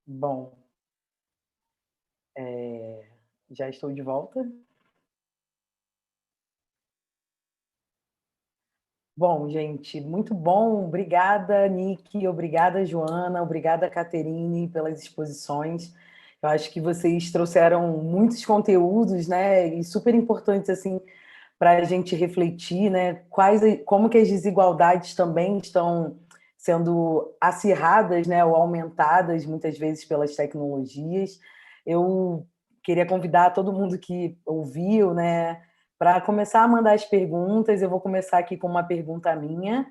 Bom, já estou de volta. Bom, gente, muito bom. Obrigada, Nick. Obrigada, Joana. Obrigada, Caterine, pelas exposições. Eu acho que vocês trouxeram muitos conteúdos, né? E super importantes, assim, para a gente refletir, né? Como que as desigualdades também estão sendo acirradas, né? Ou aumentadas, muitas vezes, pelas tecnologias. Eu queria convidar todo mundo que ouviu, né? Para começar a mandar as perguntas. Eu vou começar aqui com uma pergunta minha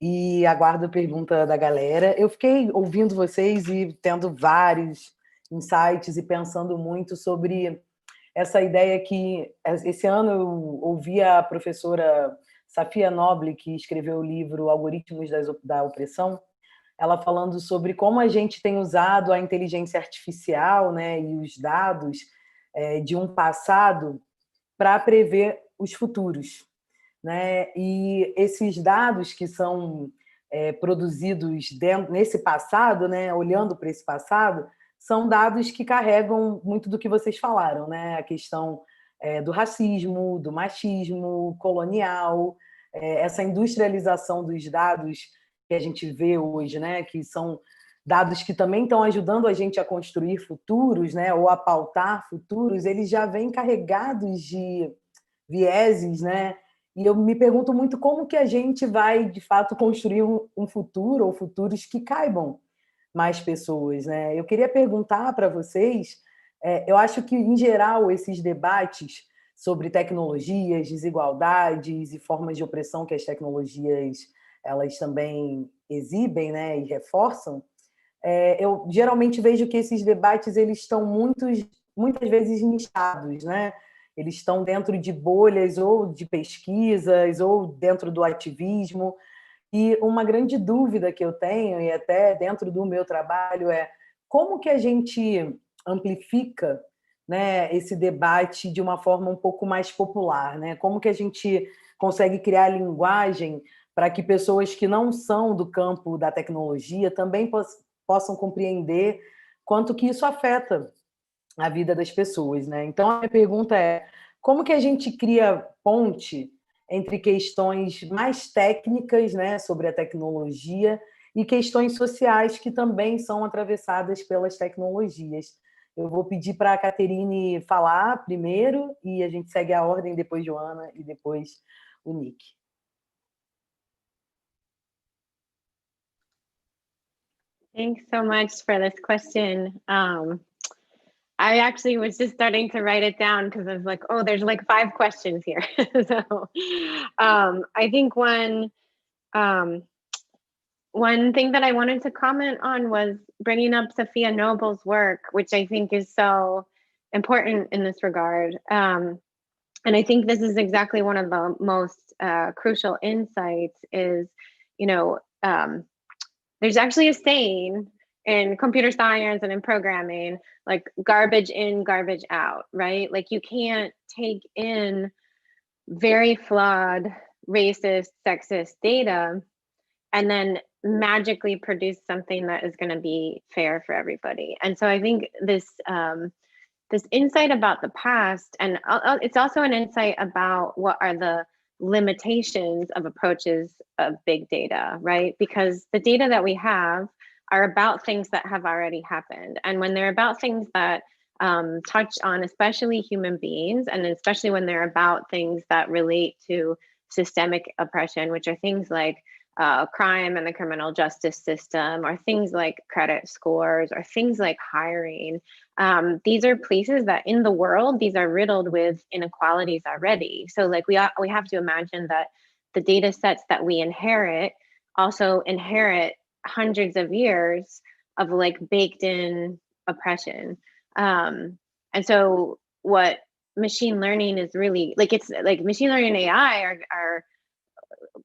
e aguardo a pergunta da galera. Eu fiquei ouvindo vocês e tendo vários insights e pensando muito sobre essa ideia que esse ano eu ouvi a professora Safia Noble, que escreveu o livro Algoritmos da Opressão, ela falando sobre como a gente tem usado a inteligência artificial, né, e os dados de um passado para prever os futuros, né? E esses dados que são produzidos nesse passado, né, olhando para esse passado, são dados que carregam muito do que vocês falaram, né? A questão do racismo, do machismo colonial, essa industrialização dos dados que a gente vê hoje, né? Que são dados que também estão ajudando a gente a construir futuros, né, ou a pautar futuros, eles já vêm carregados de vieses, né? E eu me pergunto muito como que a gente vai, de fato, construir um futuro ou futuros que caibam mais pessoas, né? Eu queria perguntar para vocês, eu acho que, em geral, esses debates sobre tecnologias, desigualdades e formas de opressão que as tecnologias elas também exibem, né, e reforçam, eu geralmente vejo que esses debates eles estão muitas vezes nichados, né? Eles estão dentro de bolhas ou de pesquisas ou dentro do ativismo. E uma grande dúvida que eu tenho, e até dentro do meu trabalho, é como que a gente amplifica, né, esse debate de uma forma um pouco mais popular, né? Como que a gente consegue criar linguagem para que pessoas que não são do campo da tecnologia também possam compreender quanto que isso afeta a vida das pessoas, né? Então, a minha pergunta é, como que a gente cria ponte entre questões mais técnicas, né, sobre a tecnologia e questões sociais que também são atravessadas pelas tecnologias? Eu vou pedir para a Caterine falar primeiro e a gente segue a ordem, depois Joana e depois o Nick. Thanks so much for this question. I actually was just starting to write it down because I was like, oh, there's like 5 questions here. So I think one thing that I wanted to comment on was bringing up Sophia Noble's work, which I think is so important in this regard. And I think this is exactly one of the most crucial insights is, there's actually a saying in computer science and in programming, like garbage in, garbage out, right? Like you can't take in very flawed, racist, sexist data and then magically produce something that is going to be fair for everybody. And so I think this insight about the past, and it's also an insight about what are the limitations of approaches of big data, right? Because the data that we have are about things that have already happened. And when they're about things that touch on especially human beings, and especially when they're about things that relate to systemic oppression, which are things like crime and the criminal justice system, or things like credit scores, or things like hiring. These are places that in the world, these are riddled with inequalities already. So like we have to imagine that the data sets that we inherit also inherit hundreds of years of like baked in oppression. And so what machine learning is really like, it's like machine learning and AI are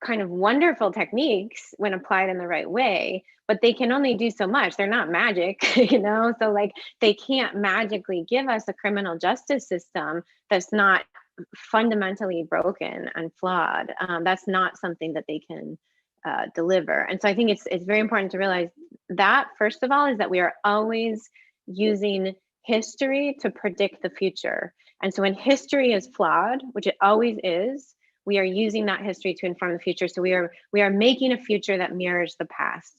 kind of wonderful techniques when applied in the right way, but they can only do so much. They're not magic, so like they can't magically give us a criminal justice system that's not fundamentally broken and flawed. That's not something that they can deliver. And so I think it's very important to realize that, first of all, is that we are always using history to predict the future. And so when history is flawed, which it always is, we are using that history to inform the future. So we are making a future that mirrors the past.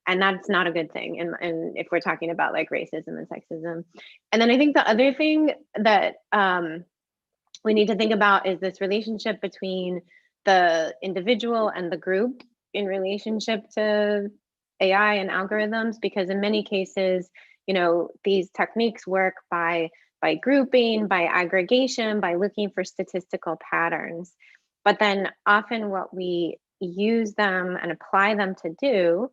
And that's not a good thing. And if we're talking about like racism and sexism. And then I think the other thing that we need to think about is this relationship between the individual and the group in relationship to AI and algorithms, because in many cases, these techniques work by grouping, by aggregation, by looking for statistical patterns. But then often what we use them and apply them to do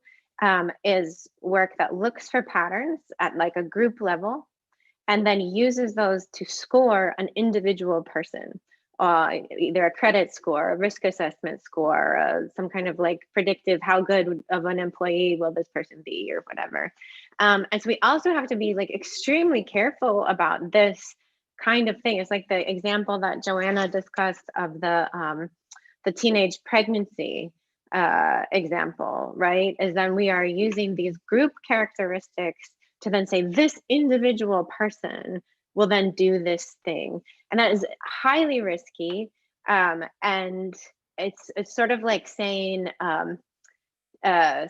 is work that looks for patterns at like a group level, and then uses those to score an individual person, either a credit score, a risk assessment score, some kind of like predictive, how good of an employee will this person be, or whatever. And so we also have to be like extremely careful about this kind of thing. It's like the example that Joanna discussed of the teenage pregnancy example, right? Is then we are using these group characteristics to then say this individual person will then do this thing. And that is highly risky. And it's sort of like saying,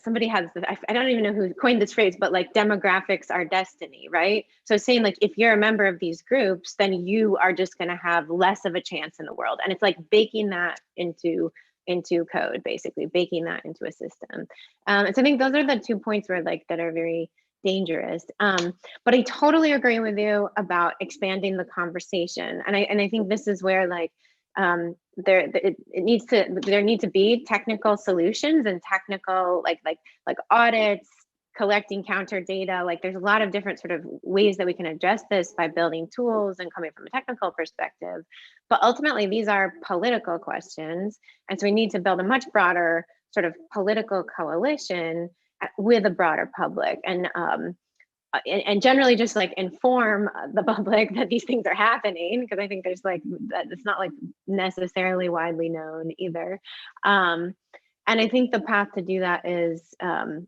somebody has, I don't even know who coined this phrase, but like demographics are destiny, right? So saying like, if you're a member of these groups, then you are just going to have less of a chance in the world. And it's like baking that into code, basically baking that into a system. And so I think those are the 2 points where like that are very dangerous. But I totally agree with you about expanding the conversation. And I think this is where like, there need to be technical solutions and technical like audits, collecting counter data. Like there's a lot of different sort of ways that we can address this by building tools and coming from a technical perspective. But ultimately, these are political questions. And so we need to build a much broader sort of political coalition with a broader public. And generally just like inform the public that these things are happening, because I think there's like that it's not like necessarily widely known either. And I think the path to do that is,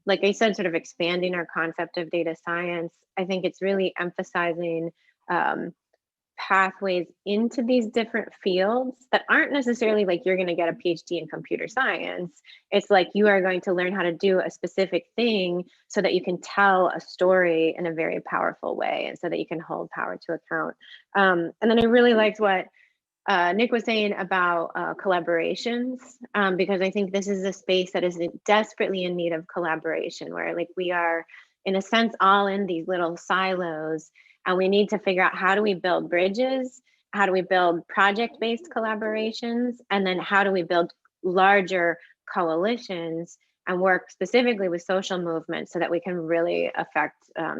like I said, sort of expanding our concept of data science. I think it's really emphasizing pathways into these different fields that aren't necessarily like you're going to get a PhD in computer science. It's like you are going to learn how to do a specific thing so that you can tell a story in a very powerful way, and so that you can hold power to account. And then I really liked what Nick was saying about collaborations, because I think this is a space that is desperately in need of collaboration, where like we are, in a sense, all in these little silos, and we need to figure out how do we build bridges, how do we build project-based collaborations, and then how do we build larger coalitions and work specifically with social movements so that we can really affect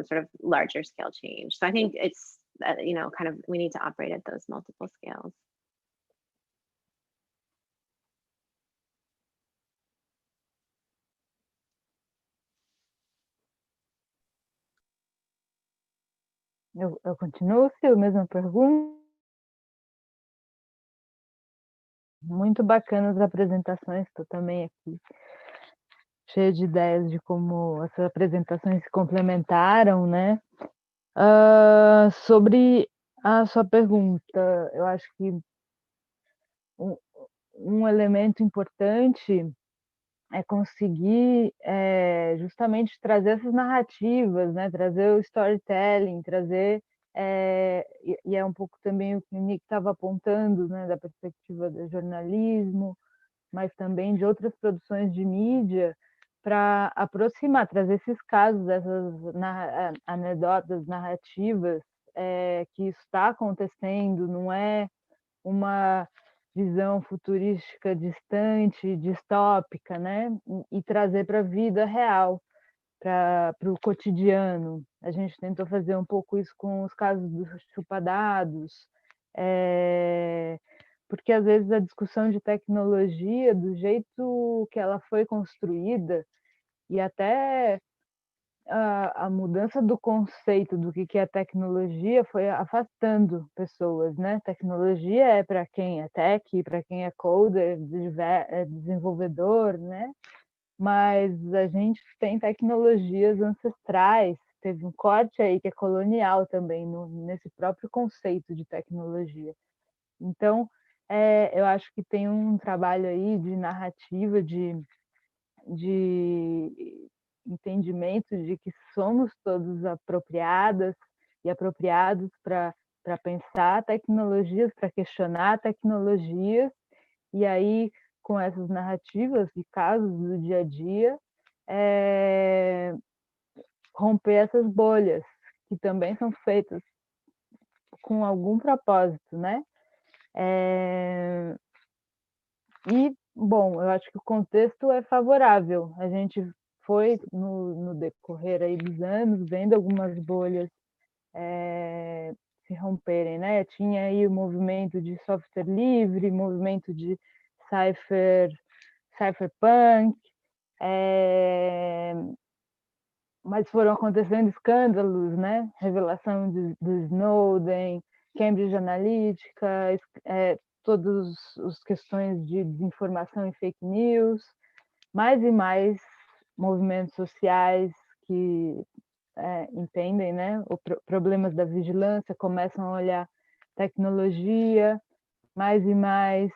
sort of larger scale change. So I think it's, you know, kind of, we need to operate at those multiple scales. Eu continuo, Sil, mesma pergunta? Muito bacanas as apresentações, estou também aqui cheia de ideias de como essas apresentações se complementaram, né? Sobre a sua pergunta, eu acho que um elemento importante é conseguir justamente trazer essas narrativas, né? Trazer o storytelling, trazer e é um pouco também o que o Nick estava apontando, né? Da perspectiva do jornalismo, mas também de outras produções de mídia, para aproximar, trazer esses casos, essas anedotas, narrativas, que isso está acontecendo, não é uma visão futurística distante, distópica, né? E trazer para a vida real, para o cotidiano. A gente tentou fazer um pouco isso com os casos dos chupadados, porque às vezes a discussão de tecnologia, do jeito que ela foi construída, e até a mudança do conceito do que é tecnologia foi afastando pessoas, né? Tecnologia é para quem é tech, para quem é coder, é desenvolvedor, né? Mas a gente tem tecnologias ancestrais, teve um corte aí que é colonial também nesse próprio conceito de tecnologia. Então, eu acho que tem um trabalho aí de narrativa, de entendimento de que somos todos apropriadas e apropriados para pensar tecnologias, para questionar tecnologias, e aí, com essas narrativas e casos do dia a dia, romper essas bolhas, que também são feitas com algum propósito, né? E, bom, eu acho que o contexto é favorável. A gente foi, no decorrer aí dos anos, vendo algumas bolhas se romperem, né? Tinha aí o movimento de software livre, movimento de cypherpunk, mas foram acontecendo escândalos, né? Revelação do Snowden, Cambridge Analytica, todas as questões de desinformação e fake news, mais e mais movimentos sociais que entendem, né, problemas da vigilância, começam a olhar tecnologia, mais e mais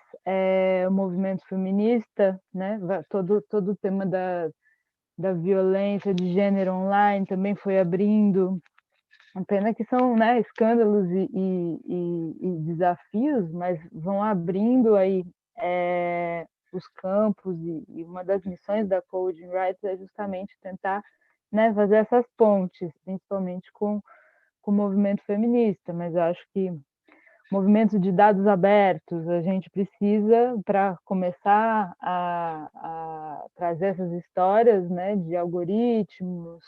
o movimento feminista, né, todo o tema da violência de gênero online também foi abrindo. Pena que são, né, escândalos e desafios, mas vão abrindo aí os campos, e uma das missões da Coding Rights é justamente tentar, né, fazer essas pontes, principalmente com o movimento feminista, mas eu acho que movimento de dados abertos, a gente precisa, para começar a trazer essas histórias, né, de algoritmos,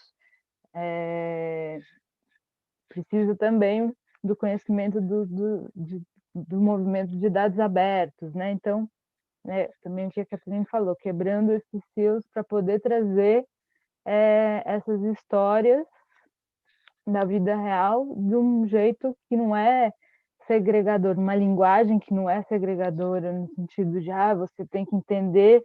precisa também do conhecimento do movimento de dados abertos, né? Então, também o que a Catherine falou, quebrando esses silos para poder trazer essas histórias da vida real de um jeito que não é segregador, uma linguagem que não é segregadora no sentido de você tem que entender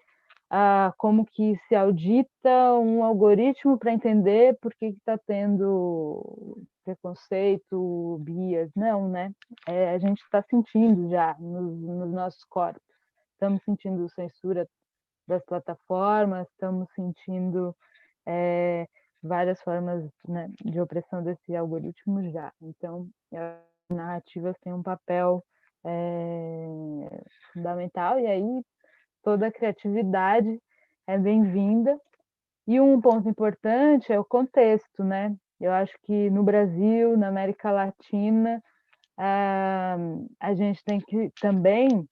como que se audita um algoritmo para entender por que está tendo preconceito, bias. Não, né? A gente está sentindo já nos nossos corpos. Estamos sentindo censura das plataformas, estamos sentindo várias formas, né, de opressão desse algoritmo já. Então, as narrativas têm um papel fundamental, e aí toda a criatividade é bem-vinda. E um ponto importante é o contexto, né? Eu acho que no Brasil, na América Latina, a gente tem que também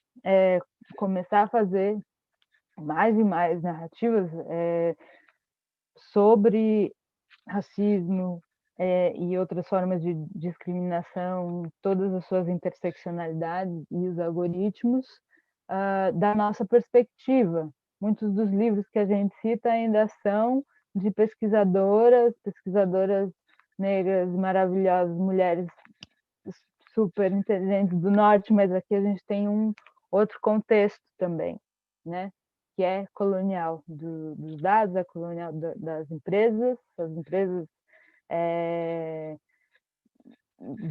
começar a fazer mais e mais narrativas sobre racismo e outras formas de discriminação, todas as suas interseccionalidades e os algoritmos, da nossa perspectiva. Muitos dos livros que a gente cita ainda são de pesquisadoras negras maravilhosas, mulheres super inteligentes do norte, mas aqui a gente tem um outro contexto também, né? Que é colonial dos dados, é colonial das empresas. As empresas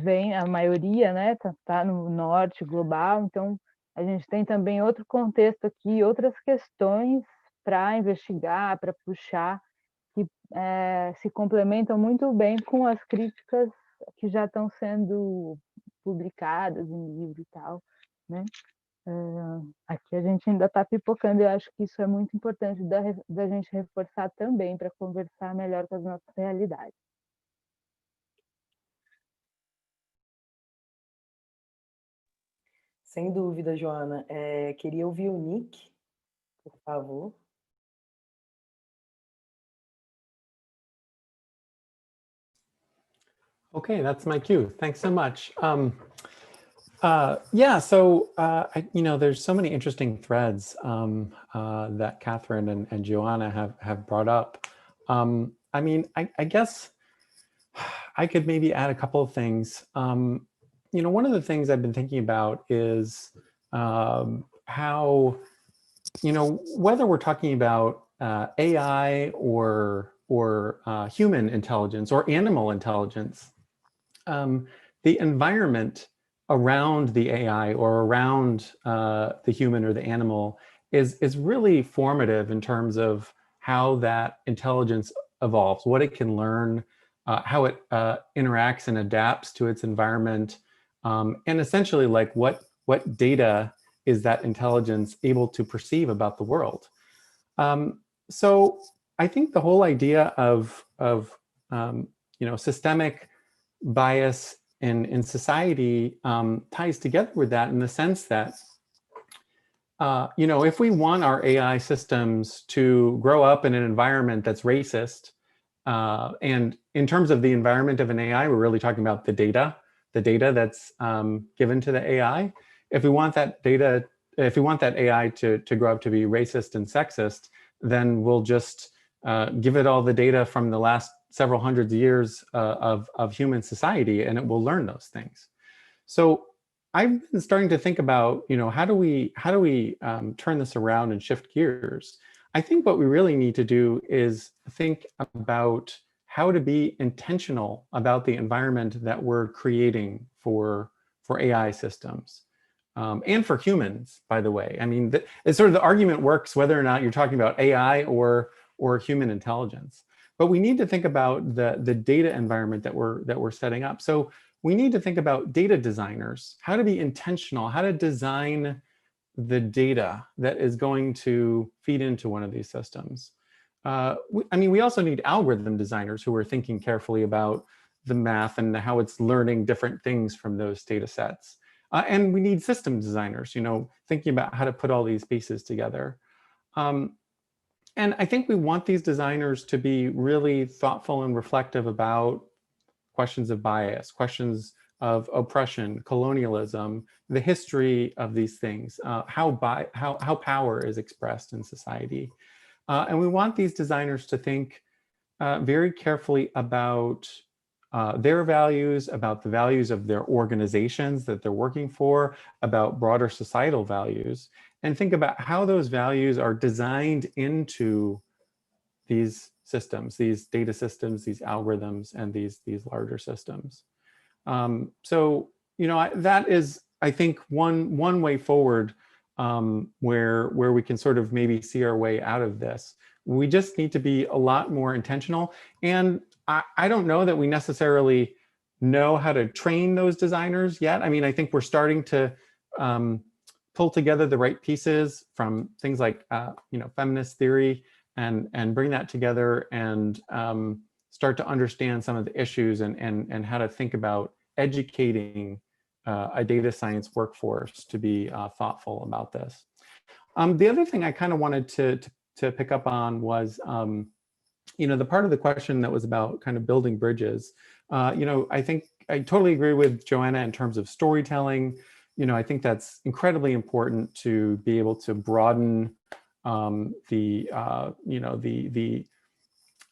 vem a maioria, né? Tá no norte global, então a gente tem também outro contexto aqui, outras questões para investigar, para puxar, que se complementam muito bem com as críticas que já estão sendo publicadas em livro e tal, né? Aqui a gente ainda está pipocando, e eu acho que isso é muito importante da gente reforçar também para conversar melhor com as nossas realidades. Sem dúvida, Joana. Queria ouvir o Nick, por favor. Okay, that's my cue. Thanks so much. Yeah, so there's so many interesting threads that Catherine and Joanna have brought up. I mean, I guess I could maybe add a couple of things. One of the things I've been thinking about is how, whether we're talking about AI or human intelligence or animal intelligence, the environment around the AI or around the human or the animal is really formative in terms of how that intelligence evolves, what it can learn, how it interacts and adapts to its environment, and essentially like what data is that intelligence able to perceive about the world. So I think the whole idea of systemic bias in society ties together with that, in the sense that if we want our AI systems to grow up in an environment that's racist, and in terms of the environment of an AI, we're really talking about the data that's given to the AI. If we want that AI to grow up to be racist and sexist, then we'll just give it all the data from the last several hundreds of years of human society, and it will learn those things. So I've been starting to think about, how do we turn this around and shift gears? I think what we really need to do is think about how to be intentional about the environment that we're creating for AI systems. And for humans, by the way. I mean, it's sort of the argument works whether or not you're talking about AI or human intelligence. But we need to think about the data environment that we're setting up. So we need to think about data designers, how to be intentional, how to design the data that is going to feed into one of these systems. We also need algorithm designers who are thinking carefully about the math and how it's learning different things from those data sets. And we need system designers, thinking about how to put all these pieces together. And And I think we want these designers to be really thoughtful and reflective about questions of bias, questions of oppression, colonialism, the history of these things, how power is expressed in society. And we want these designers to think very carefully about their values, about the values of their organizations that they're working for, about broader societal values, and think about how those values are designed into these systems, these data systems, these algorithms, and these larger systems. So, you know, that is, I think, one way forward where we can sort of maybe see our way out of this. We just need to be a lot more intentional. And I don't know that we necessarily know how to train those designers yet. I mean, I think we're starting to pull together the right pieces from things like, you know, feminist theory and bring that together and start to understand some of the issues and how to think about educating a data science workforce to be thoughtful about this. The other thing I kind of wanted to pick up on was, you know, the part of the question that was about kind of building bridges. You know, I think I totally agree with Joanna in terms of storytelling. You know, I think that's incredibly important to be able to broaden you know, the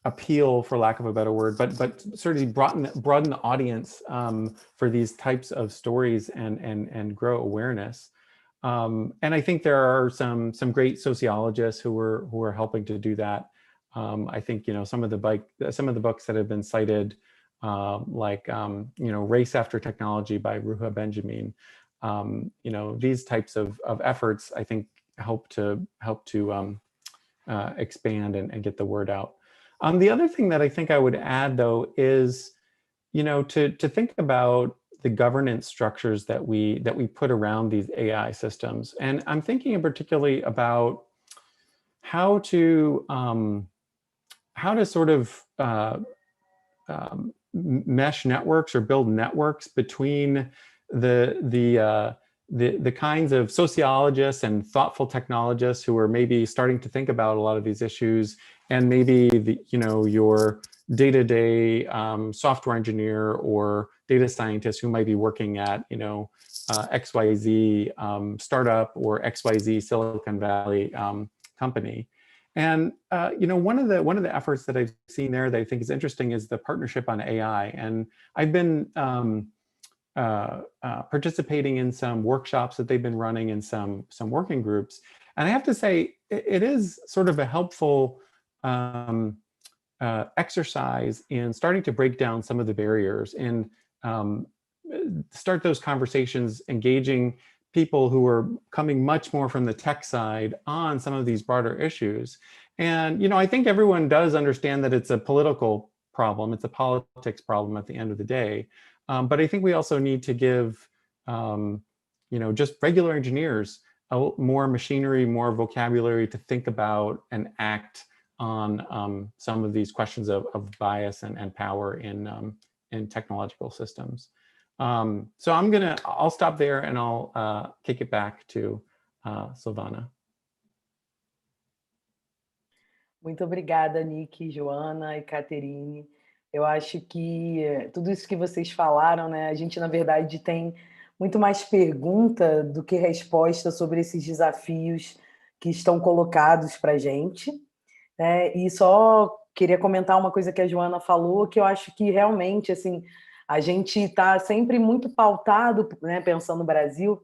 appeal, for lack of a better word, but sort of broaden the audience for these types of stories and grow awareness. And I think there are some great sociologists who are helping to do that. I think, you know, some of the books that have been cited, like you know, Race After Technology by Ruha Benjamin. You know, these types of efforts, I think, help to expand and get the word out. The other thing that I think I would add, though, is, you know, to think about the governance structures that we put around these AI systems. And I'm thinking particularly about how to sort of mesh networks or build networks between the kinds of sociologists and thoughtful technologists who are maybe starting to think about a lot of these issues, and maybe you know, your day-to-day software engineer or data scientist who might be working at, you know, XYZ startup or XYZ Silicon Valley company. And you know, one of the efforts that I've seen there that I think is interesting is the partnership on AI. And I've been participating in some workshops that they've been running in some working groups. And I have to say, it is sort of a helpful exercise in starting to break down some of the barriers and start those conversations, engaging people who are coming much more from the tech side on some of these broader issues. And, you know, I think everyone does understand that it's a political problem. It's a politics problem at the end of the day. But I think we also need to give, you know, just regular engineers more machinery, more vocabulary to think about and act on some of these questions of bias and power in technological systems. So I'll stop there and I'll kick it back to Silvana. Muito obrigada, Nick, Joana e Caterine. Eu acho que tudo isso que vocês falaram, né? A gente, na verdade, tem muito mais pergunta do que resposta sobre esses desafios que estão colocados para a gente. E só queria comentar uma coisa que a Joana falou, que eu acho que realmente, assim, a gente está sempre muito pautado, né, pensando no Brasil,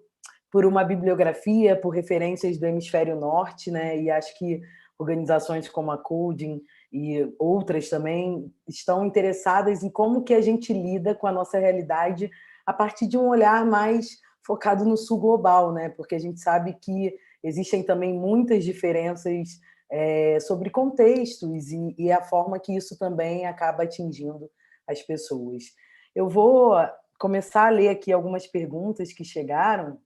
por uma bibliografia, por referências do hemisfério norte, né? E acho que organizações como a Coding e outras também estão interessadas em como que a gente lida com a nossa realidade a partir de um olhar mais focado no sul global, né? Porque a gente sabe que existem também muitas diferenças sobre contextos e a forma que isso também acaba atingindo as pessoas. Eu vou começar a ler aqui algumas perguntas que chegaram,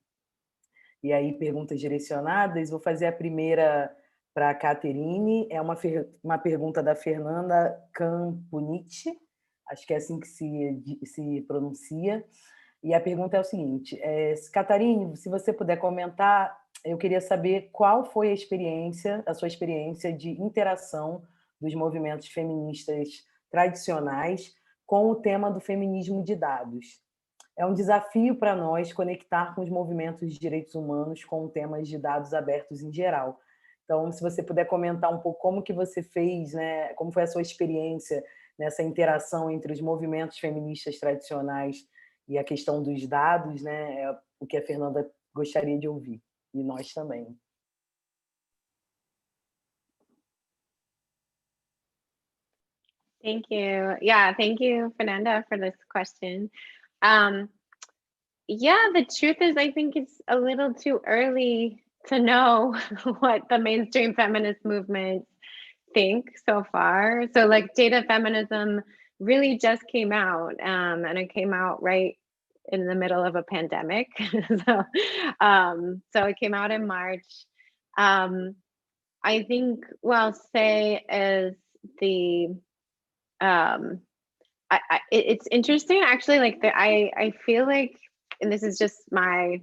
e aí perguntas direcionadas. Vou fazer a primeira para a Caterine, é uma pergunta da Fernanda Campuniti, acho que é assim que se pronuncia, e a pergunta é o seguinte: Catarine, se você puder comentar eu queria saber qual foi a sua experiência de interação dos movimentos feministas tradicionais com o tema do feminismo de dados. É um desafio para nós conectar com os movimentos de direitos humanos com temas de dados abertos em geral. Então, se você puder comentar um pouco como que você fez, né, como foi a sua experiência nessa interação entre os movimentos feministas tradicionais e a questão dos dados, né, é o que a Fernanda gostaria de ouvir, e nós também. Thank you. Yeah, thank you, Fernanda, for this question. Yeah, the truth is, I think it's a little too early to know what the mainstream feminist movements think so far. So like data feminism really just came out, and it came out right in the middle of a pandemic. So it came out in March. I think what I'll say is it's interesting actually, like I feel like, and this is just my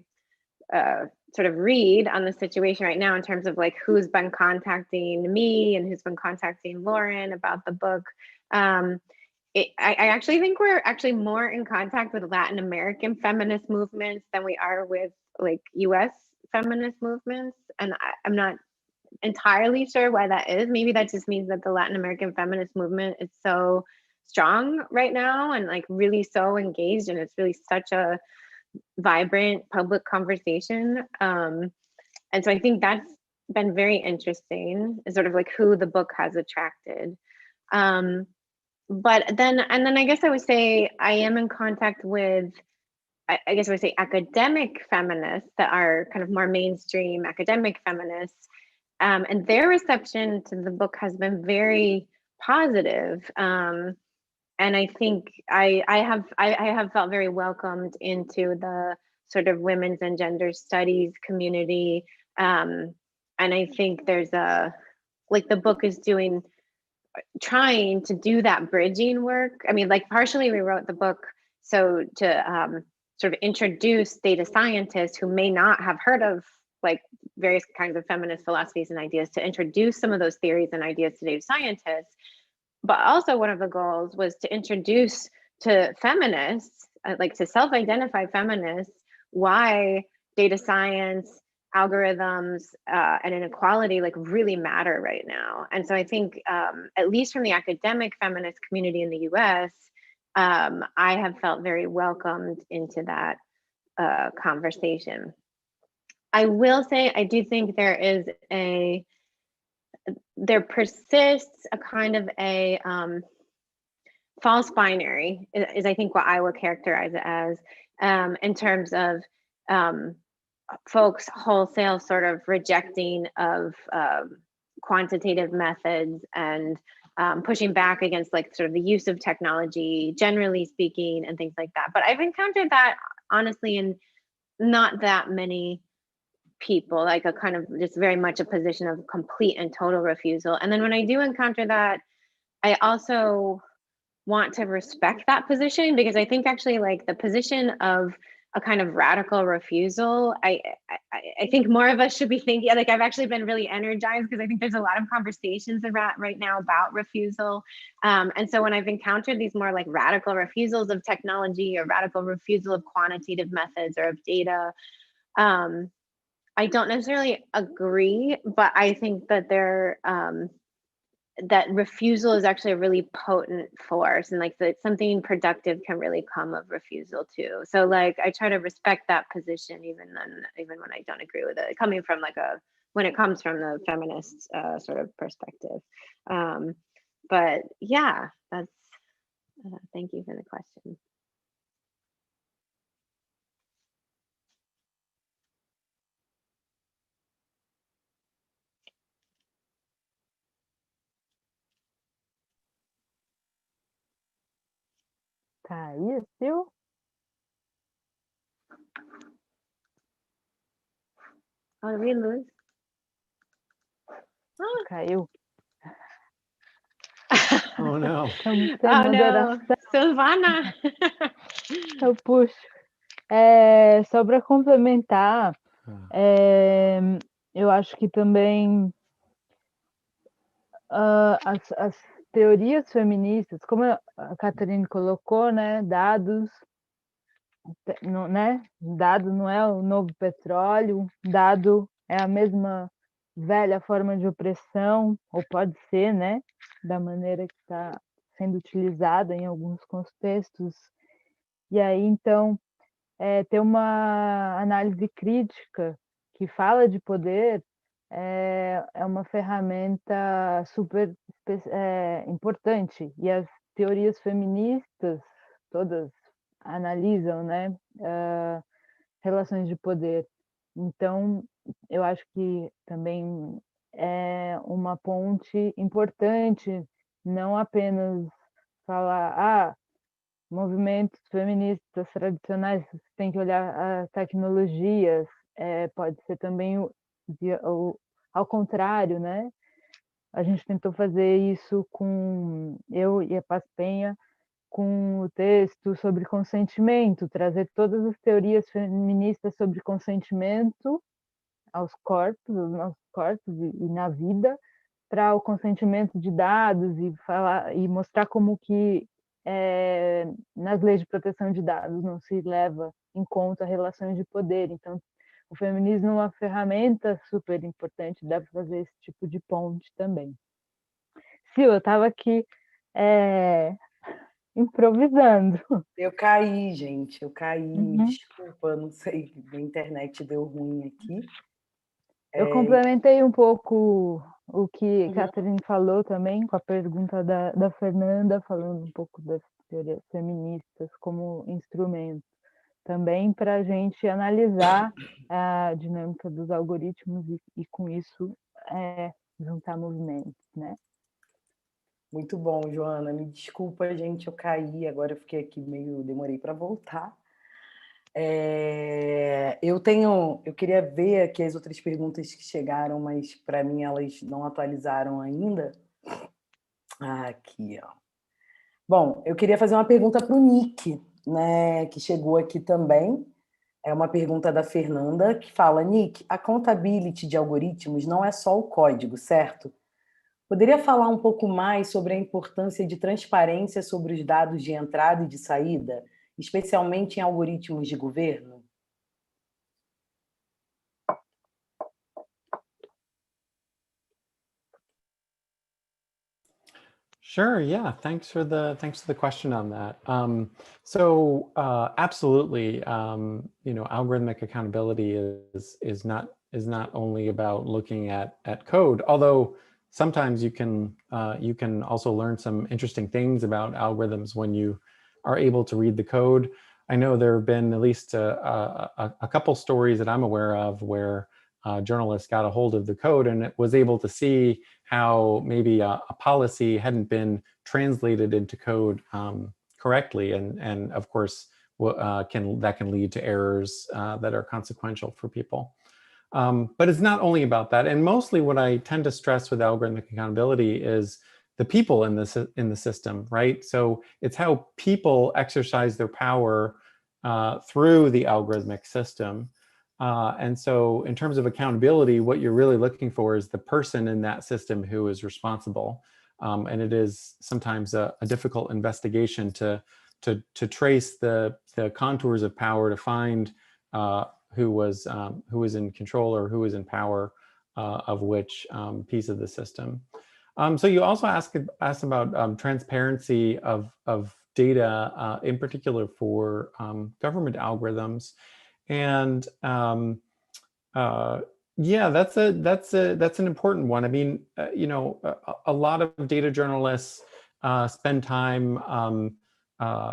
sort of read on the situation right now in terms of like who's been contacting me and who's been contacting Lauren about the book. I actually think we're actually more in contact with Latin American feminist movements than we are with like US feminist movements. And I'm not entirely sure why that is. Maybe that just means that the Latin American feminist movement is so strong right now and like really so engaged, and it's really such a vibrant public conversation. And so I think that's been very interesting, is sort of like who the book has attracted. But then I guess I would say I am in contact with, I guess I would say academic feminists that are kind of more mainstream academic feminists. And their reception to the book has been very positive. And I think I have felt very welcomed into the sort of women's and gender studies community. And I think there's like the book is trying to do that bridging work. I mean, like partially we wrote the book so to sort of introduce data scientists who may not have heard of like various kinds of feminist philosophies and ideas, to introduce some of those theories and ideas to data scientists. But also one of the goals was to introduce to feminists, like to self-identify feminists, why data science, algorithms, and inequality like really matter right now. And so I think, at least from the academic feminist community in the US, I have felt very welcomed into that conversation. I will say, I do think there persists a kind of a false binary, is I think what I would characterize it as, in terms of folks wholesale sort of rejecting of quantitative methods and pushing back against like sort of the use of technology, generally speaking, and things like that. But I've encountered that honestly in not that many people, like a kind of just very much a position of complete and total refusal. And then when I do encounter that, I also want to respect that position, because I think actually like the position of a kind of radical refusal, I think more of us should be thinking, like I've actually been really energized because I think there's a lot of conversations right now about refusal. And so when I've encountered these more like radical refusals of technology or radical refusal of quantitative methods or of data, I don't necessarily agree, but I think that that refusal is actually a really potent force, and like that something productive can really come of refusal too. So like I try to respect that position even when I don't agree with it, coming from like when it comes from the feminist sort of perspective. But yeah, that's thank you for the question. Tá aí, Sil? Oh, did we lose? Caiu. Oh, no. Estamos sem Oh, moderação. no. Silvana. Eu puxo. Só para complementar, Eu acho que também as teorias feministas, como a Catherine colocou, né, dados, né, dado não é o novo petróleo, dado é a mesma velha forma de opressão, ou pode ser, né, da maneira que está sendo utilizada em alguns contextos. E aí, então, ter uma análise crítica que fala de poder é uma ferramenta super importante. E as teorias feministas todas analisam, né, relações de poder. Então, eu acho que também é uma ponte importante, não apenas falar, movimentos feministas tradicionais, você tem que olhar as tecnologias, pode ser também ao contrário, né? A gente tentou fazer isso com eu e a Paz Penha, com o texto sobre consentimento, trazer todas as teorias feministas sobre consentimento aos nossos corpos e na vida, para o consentimento de dados e falar e mostrar como que nas leis de proteção de dados não se leva em conta relações de poder. Então, o feminismo é uma ferramenta super importante, dá para fazer esse tipo de ponte também. Sil, eu estava aqui improvisando. Eu caí, gente, eu caí. Uhum. Desculpa, não sei, a internet deu ruim aqui. Eu complementei um pouco o que a Catherine falou também, com a pergunta da Fernanda, falando um pouco das teorias feministas como instrumento, também para a gente analisar a dinâmica dos algoritmos e com isso, juntar movimentos, né? Muito bom, Joana. Me desculpa, gente, eu caí, agora eu fiquei aqui demorei para voltar. Eu queria ver aqui as outras perguntas que chegaram, mas para mim elas não atualizaram ainda. Aqui, ó. Bom, eu queria fazer uma pergunta para o Nick, né, que chegou aqui também. É uma pergunta da Fernanda, que fala: Nick, a accountability de algoritmos não é só o código, certo? Poderia falar um pouco mais sobre a importância de transparência sobre os dados de entrada e de saída, especialmente em algoritmos de governo? Sure. Yeah. Thanks for the question on that. Absolutely. Algorithmic accountability is not only about looking at code, although sometimes you can also learn some interesting things about algorithms when you are able to read the code. I know there have been at least a couple stories that I'm aware of where journalists got a hold of the code and it was able to see how maybe a policy hadn't been translated into code correctly, and of course that can lead to errors that are consequential for people. But it's not only about that, and mostly what I tend to stress with algorithmic accountability is the people in the system, right? So it's how people exercise their power through the algorithmic system. And so in terms of accountability, what you're really looking for is the person in that system who is responsible. And it is sometimes a difficult investigation to trace the contours of power, to find who was in control or who was in power of which piece of the system. So you also asked about transparency of data, in particular for government algorithms. And yeah, that's an important one. I mean, a lot of data journalists spend time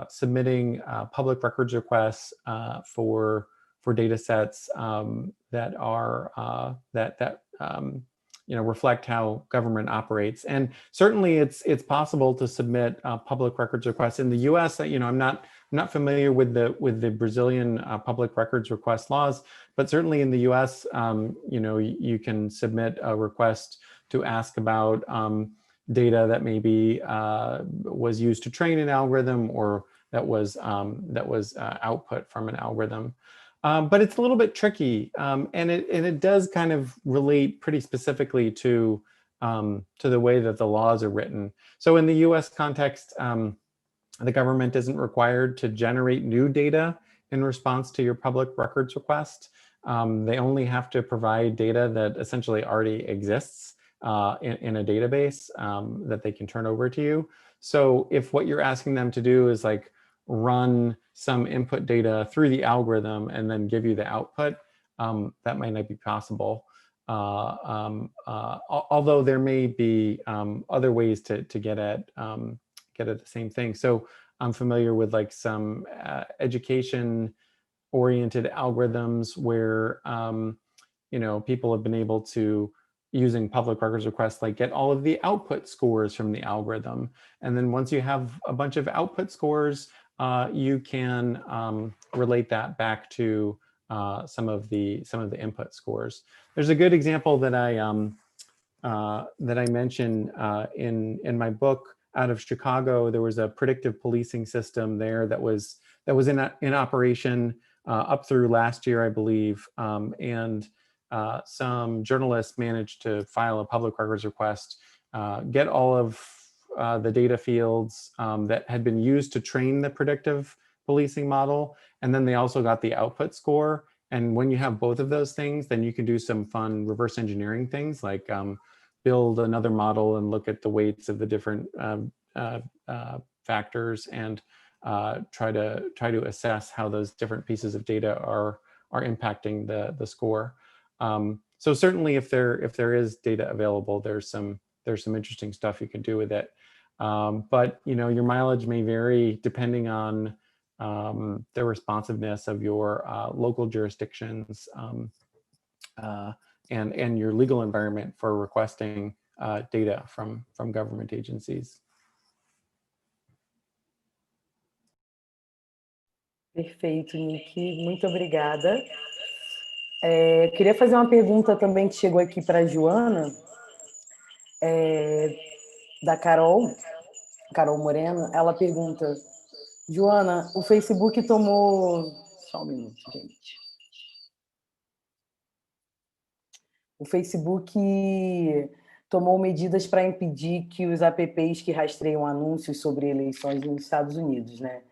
submitting public records requests for data sets that are reflect how government operates. And certainly, it's possible to submit public records requests in the U.S. I'm not familiar with the Brazilian public records request laws, but certainly in the U.S., you can submit a request to ask about data that maybe was used to train an algorithm or that was output from an algorithm. But it's a little bit tricky, and it does kind of relate pretty specifically to the way that the laws are written. So in the U.S. context, the government isn't required to generate new data in response to your public records request. They only have to provide data that essentially already exists in a database that they can turn over to you. So if what you're asking them to do is like run some input data through the algorithm and then give you the output, that might not be possible. Although there may be other ways to get at the same thing. So I'm familiar with like some education-oriented algorithms where people have been able to, using public records requests, like get all of the output scores from the algorithm. And then once you have a bunch of output scores, you can relate that back to some of the input scores. There's a good example that I mention in my book out of Chicago. There was a predictive policing system there that was in operation up through last year, I believe, and some journalists managed to file a public records request, get all of the data fields that had been used to train the predictive policing model, and then they also got the output score. And when you have both of those things, then you can do some fun reverse engineering things, like build another model and look at the weights of the different factors and try to assess how those different pieces of data are impacting the score. So certainly, if there is data available, there's some interesting stuff you can do with it. But your mileage may vary depending on the responsiveness of your local jurisdictions and your legal environment for requesting data from government agencies. Perfeito, Nick. Muito obrigada. Queria fazer uma pergunta também que chegou aqui para a Joana, da Carol Moreno. Ela pergunta: Joana, o Facebook tomou... Só um minuto, gente. O Facebook tomou medidas para impedir que os apps que rastreiam anúncios sobre eleições nos Estados Unidos, né?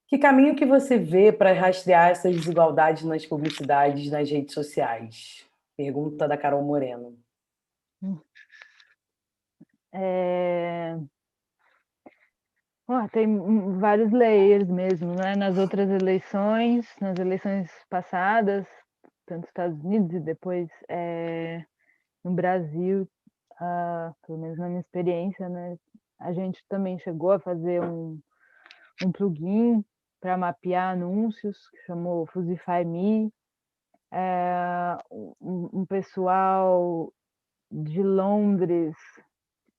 Que caminho que você vê para rastrear essas desigualdades nas publicidades nas redes sociais? Pergunta da Carol Moreno. Tem vários layers mesmo, né? Nas outras eleições, nas eleições passadas, tanto nos Estados Unidos e depois no Brasil, pelo menos na minha experiência, né? A gente também chegou a fazer um plugin para mapear anúncios, que chamou Fusify Me. Um pessoal de Londres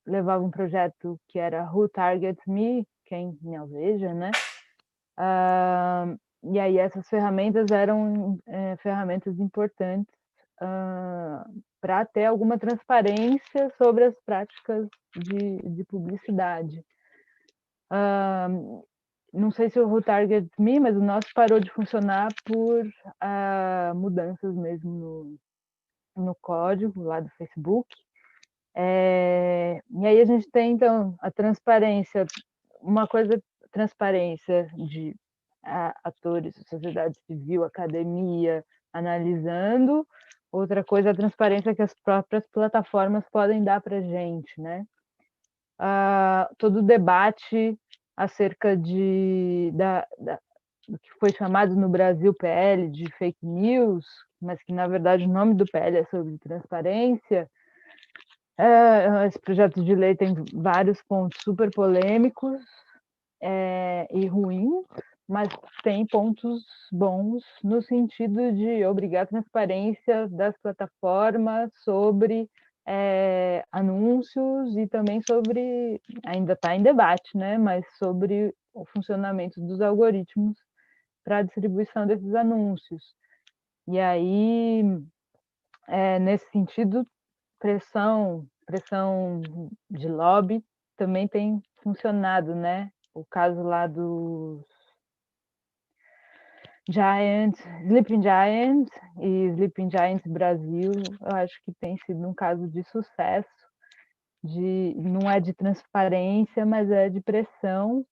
levava um projeto que era Who Targets Me, quem me alveja, né? E aí essas ferramentas eram ferramentas importantes para ter alguma transparência sobre as práticas de publicidade. Não sei se o Who Targets Me, mas o nosso parou de funcionar por mudanças mesmo no código lá do Facebook. E aí a gente tem, então, a transparência, uma coisa, transparência de atores, sociedade civil, academia, analisando, outra coisa, a transparência que as próprias plataformas podem dar para a gente, né? Todo o debate acerca do que foi chamado no Brasil PL de fake news, mas que, na verdade, o nome do PL é sobre transparência. Esse projeto de lei tem vários pontos super polêmicos e ruins, mas tem pontos bons no sentido de obrigar a transparência das plataformas sobre anúncios e também sobre, ainda está em debate, né, mas sobre o funcionamento dos algoritmos para a distribuição desses anúncios. E aí, nesse sentido, pressão de lobby também tem funcionado, né? O caso lá Sleeping Giant e Sleeping Giants Brasil, eu acho que tem sido um caso de sucesso, não é de transparência, mas é de pressão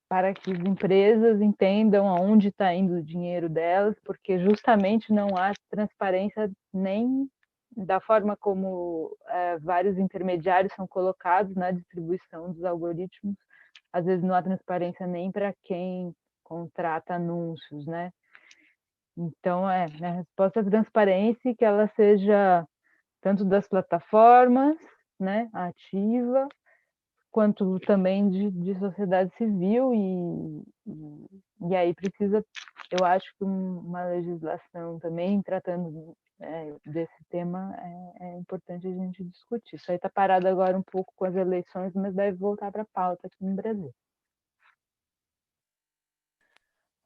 para que as empresas entendam aonde está indo o dinheiro delas, porque justamente não há transparência nem da forma como vários intermediários são colocados na distribuição dos algoritmos. Às vezes não há transparência nem para quem contrata anúncios, né? Então, a resposta à transparência que ela seja tanto das plataformas, né, ativa, quanto também de sociedade civil e aí precisa, eu acho que uma legislação também tratando desse tema é importante a gente discutir. Isso aí está parado agora um pouco com as eleições, mas deve voltar para a pauta aqui no Brasil.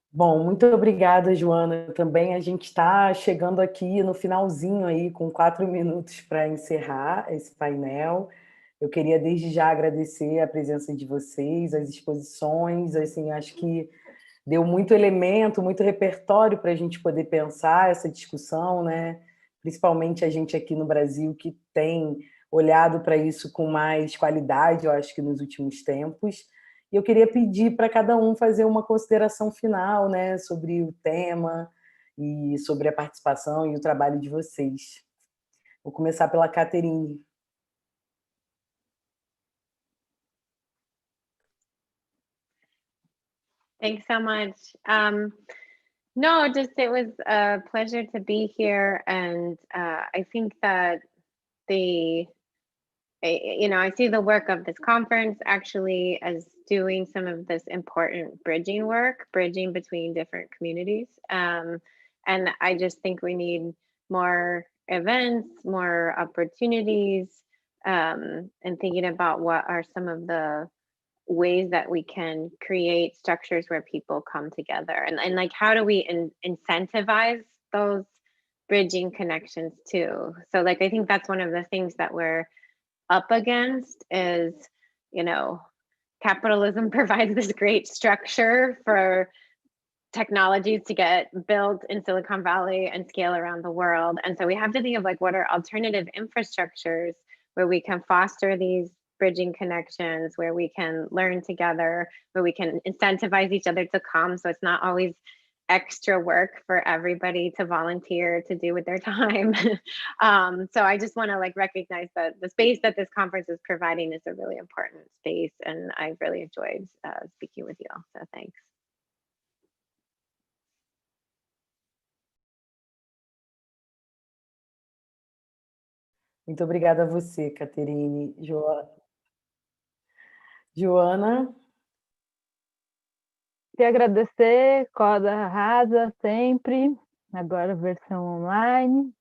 Bom, muito obrigada, Joana. Também a gente está chegando aqui no finalzinho aí, com 4 minutos para encerrar esse painel. Eu queria desde já agradecer a presença de vocês, as exposições, assim, acho que deu muito elemento, muito repertório para a gente poder pensar essa discussão, né? Principalmente a gente aqui no Brasil que tem olhado para isso com mais qualidade, eu acho que nos últimos tempos. E eu queria pedir para cada um fazer uma consideração final, né, sobre o tema e sobre a participação e o trabalho de vocês. Vou começar pela Caterine. Thanks so much. No, just it was a pleasure to be here, and I think that I see the work of this conference actually as doing some of this important bridging work, bridging between different communities. And I just think we need more events, more opportunities, and thinking about what are some of the ways that we can create structures where people come together and like how do we incentivize those bridging connections too. So like I think that's one of the things that we're up against is, capitalism provides this great structure for technologies to get built in Silicon Valley and scale around the world. And so we have to think of like what are alternative infrastructures where we can foster these bridging connections, where we can learn together, where we can incentivize each other to come. So it's not always extra work for everybody to volunteer to do with their time. So I just want to like recognize that the space that this conference is providing is a really important space, and I've really enjoyed speaking with you all. So thanks. Muito obrigada a você, Caterine. Joana? Queria agradecer, Coda arrasa sempre, agora versão online.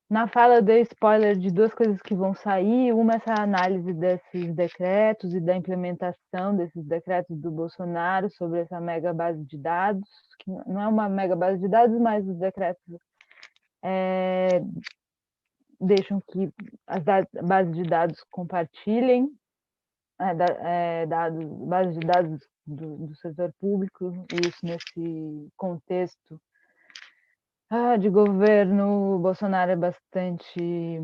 Na fala eu dei spoiler de 2 coisas que vão sair, uma essa análise desses decretos e da implementação desses decretos do Bolsonaro sobre essa mega base de dados, que não é uma mega base de dados, mas os decretos deixam que as bases de dados compartilhem bases de dados do setor público, e isso nesse contexto de governo Bolsonaro é bastante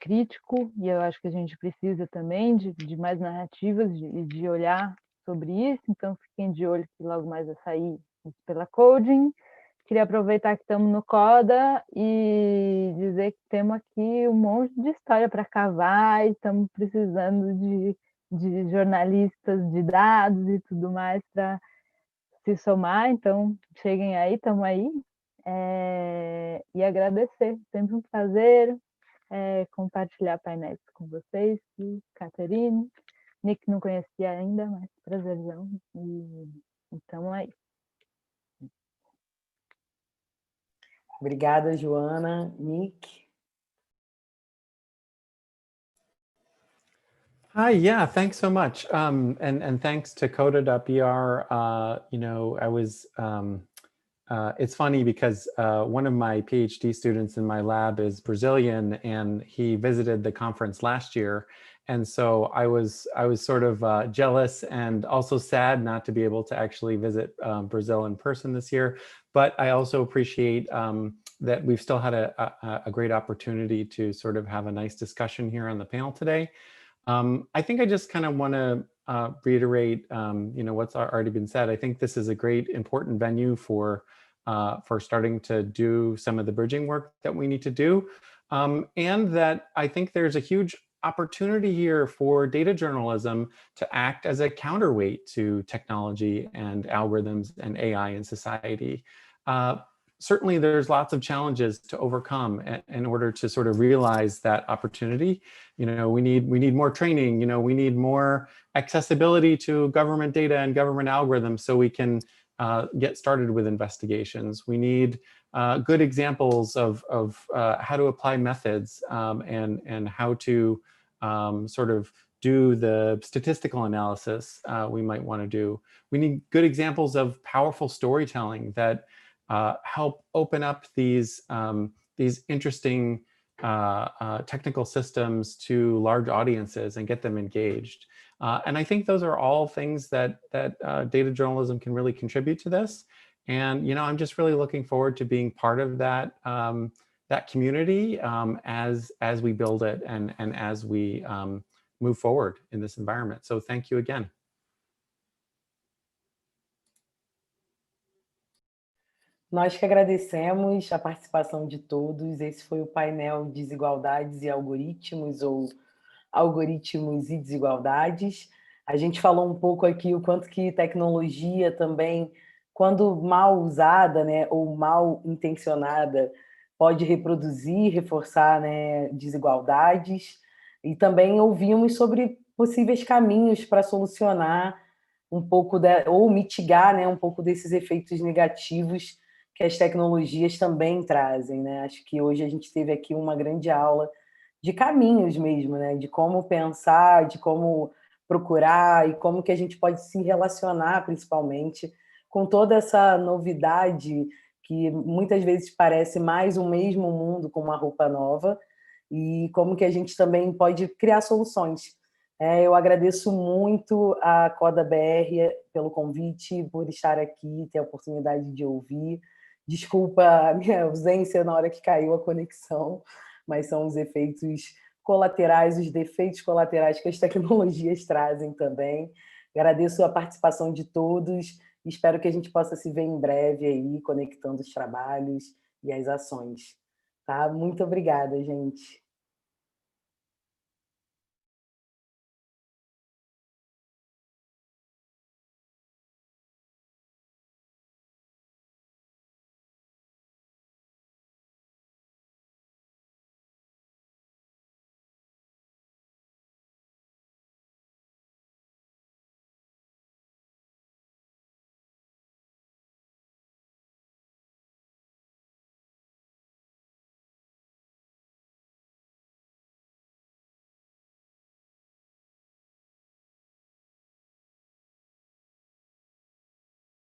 crítico, e eu acho que a gente precisa também de mais narrativas e de olhar sobre isso, então fiquem de olho que logo mais vai sair pela Coding. Queria aproveitar que estamos no Coda e dizer que temos aqui um monte de história para cavar e estamos precisando de jornalistas de dados e tudo mais para se somar, então cheguem aí, estamos aí. E agradecer, sempre um prazer compartilhar painéis com vocês, e Caterine, Nick não conhecia ainda, mas prazerzão, e estamos aí. Obrigada, Joana. Nick? Hi, yeah, thanks so much. And thanks to Coda.Br. I was, it's funny because one of my PhD students in my lab is Brazilian, and he visited the conference last year. And so I was sort of jealous and also sad not to be able to actually visit Brazil in person this year. But I also appreciate that we've still had a great opportunity to sort of have a nice discussion here on the panel today. I think I just kind of want to reiterate, what's already been said. I think this is a great, important venue for starting to do some of the bridging work that we need to do, and that I think there's a huge opportunity here for data journalism to act as a counterweight to technology and algorithms and AI in society. Certainly, there's lots of challenges to overcome in order to sort of realize that opportunity. We need more training. We need more accessibility to government data and government algorithms so we can get started with investigations. We need good examples of how to apply methods and how to sort of do the statistical analysis we might want to do. We need good examples of powerful storytelling that help open up these interesting technical systems to large audiences and get them engaged. And I think those are all things that data journalism can really contribute to this. And I'm just really looking forward to being part of that community as we build it and as we move forward in this environment. So thank you again. Nós que agradecemos a participação de todos. Esse foi o painel Desigualdades e Algoritmos, ou Algoritmos e Desigualdades. A gente falou um pouco aqui o quanto que tecnologia também, quando mal usada, né, ou mal intencionada, pode reproduzir, reforçar, né, desigualdades. E também ouvimos sobre possíveis caminhos para solucionar um pouco, ou mitigar, né, um pouco desses efeitos negativos que as tecnologias também trazem, né? Acho que hoje a gente teve aqui uma grande aula de caminhos mesmo, né? De como pensar, de como procurar e como que a gente pode se relacionar, principalmente, com toda essa novidade que muitas vezes parece mais o mesmo mundo com uma roupa nova, e como que a gente também pode criar soluções. Eu agradeço muito a Coda.Br pelo convite, por estar aqui, ter a oportunidade de ouvir. Desculpa a minha ausência na hora que caiu a conexão, mas são os efeitos colaterais, os defeitos colaterais que as tecnologias trazem também. Agradeço a participação de todos e espero que a gente possa se ver em breve aí, conectando os trabalhos e as ações. Tá? Muito obrigada, gente.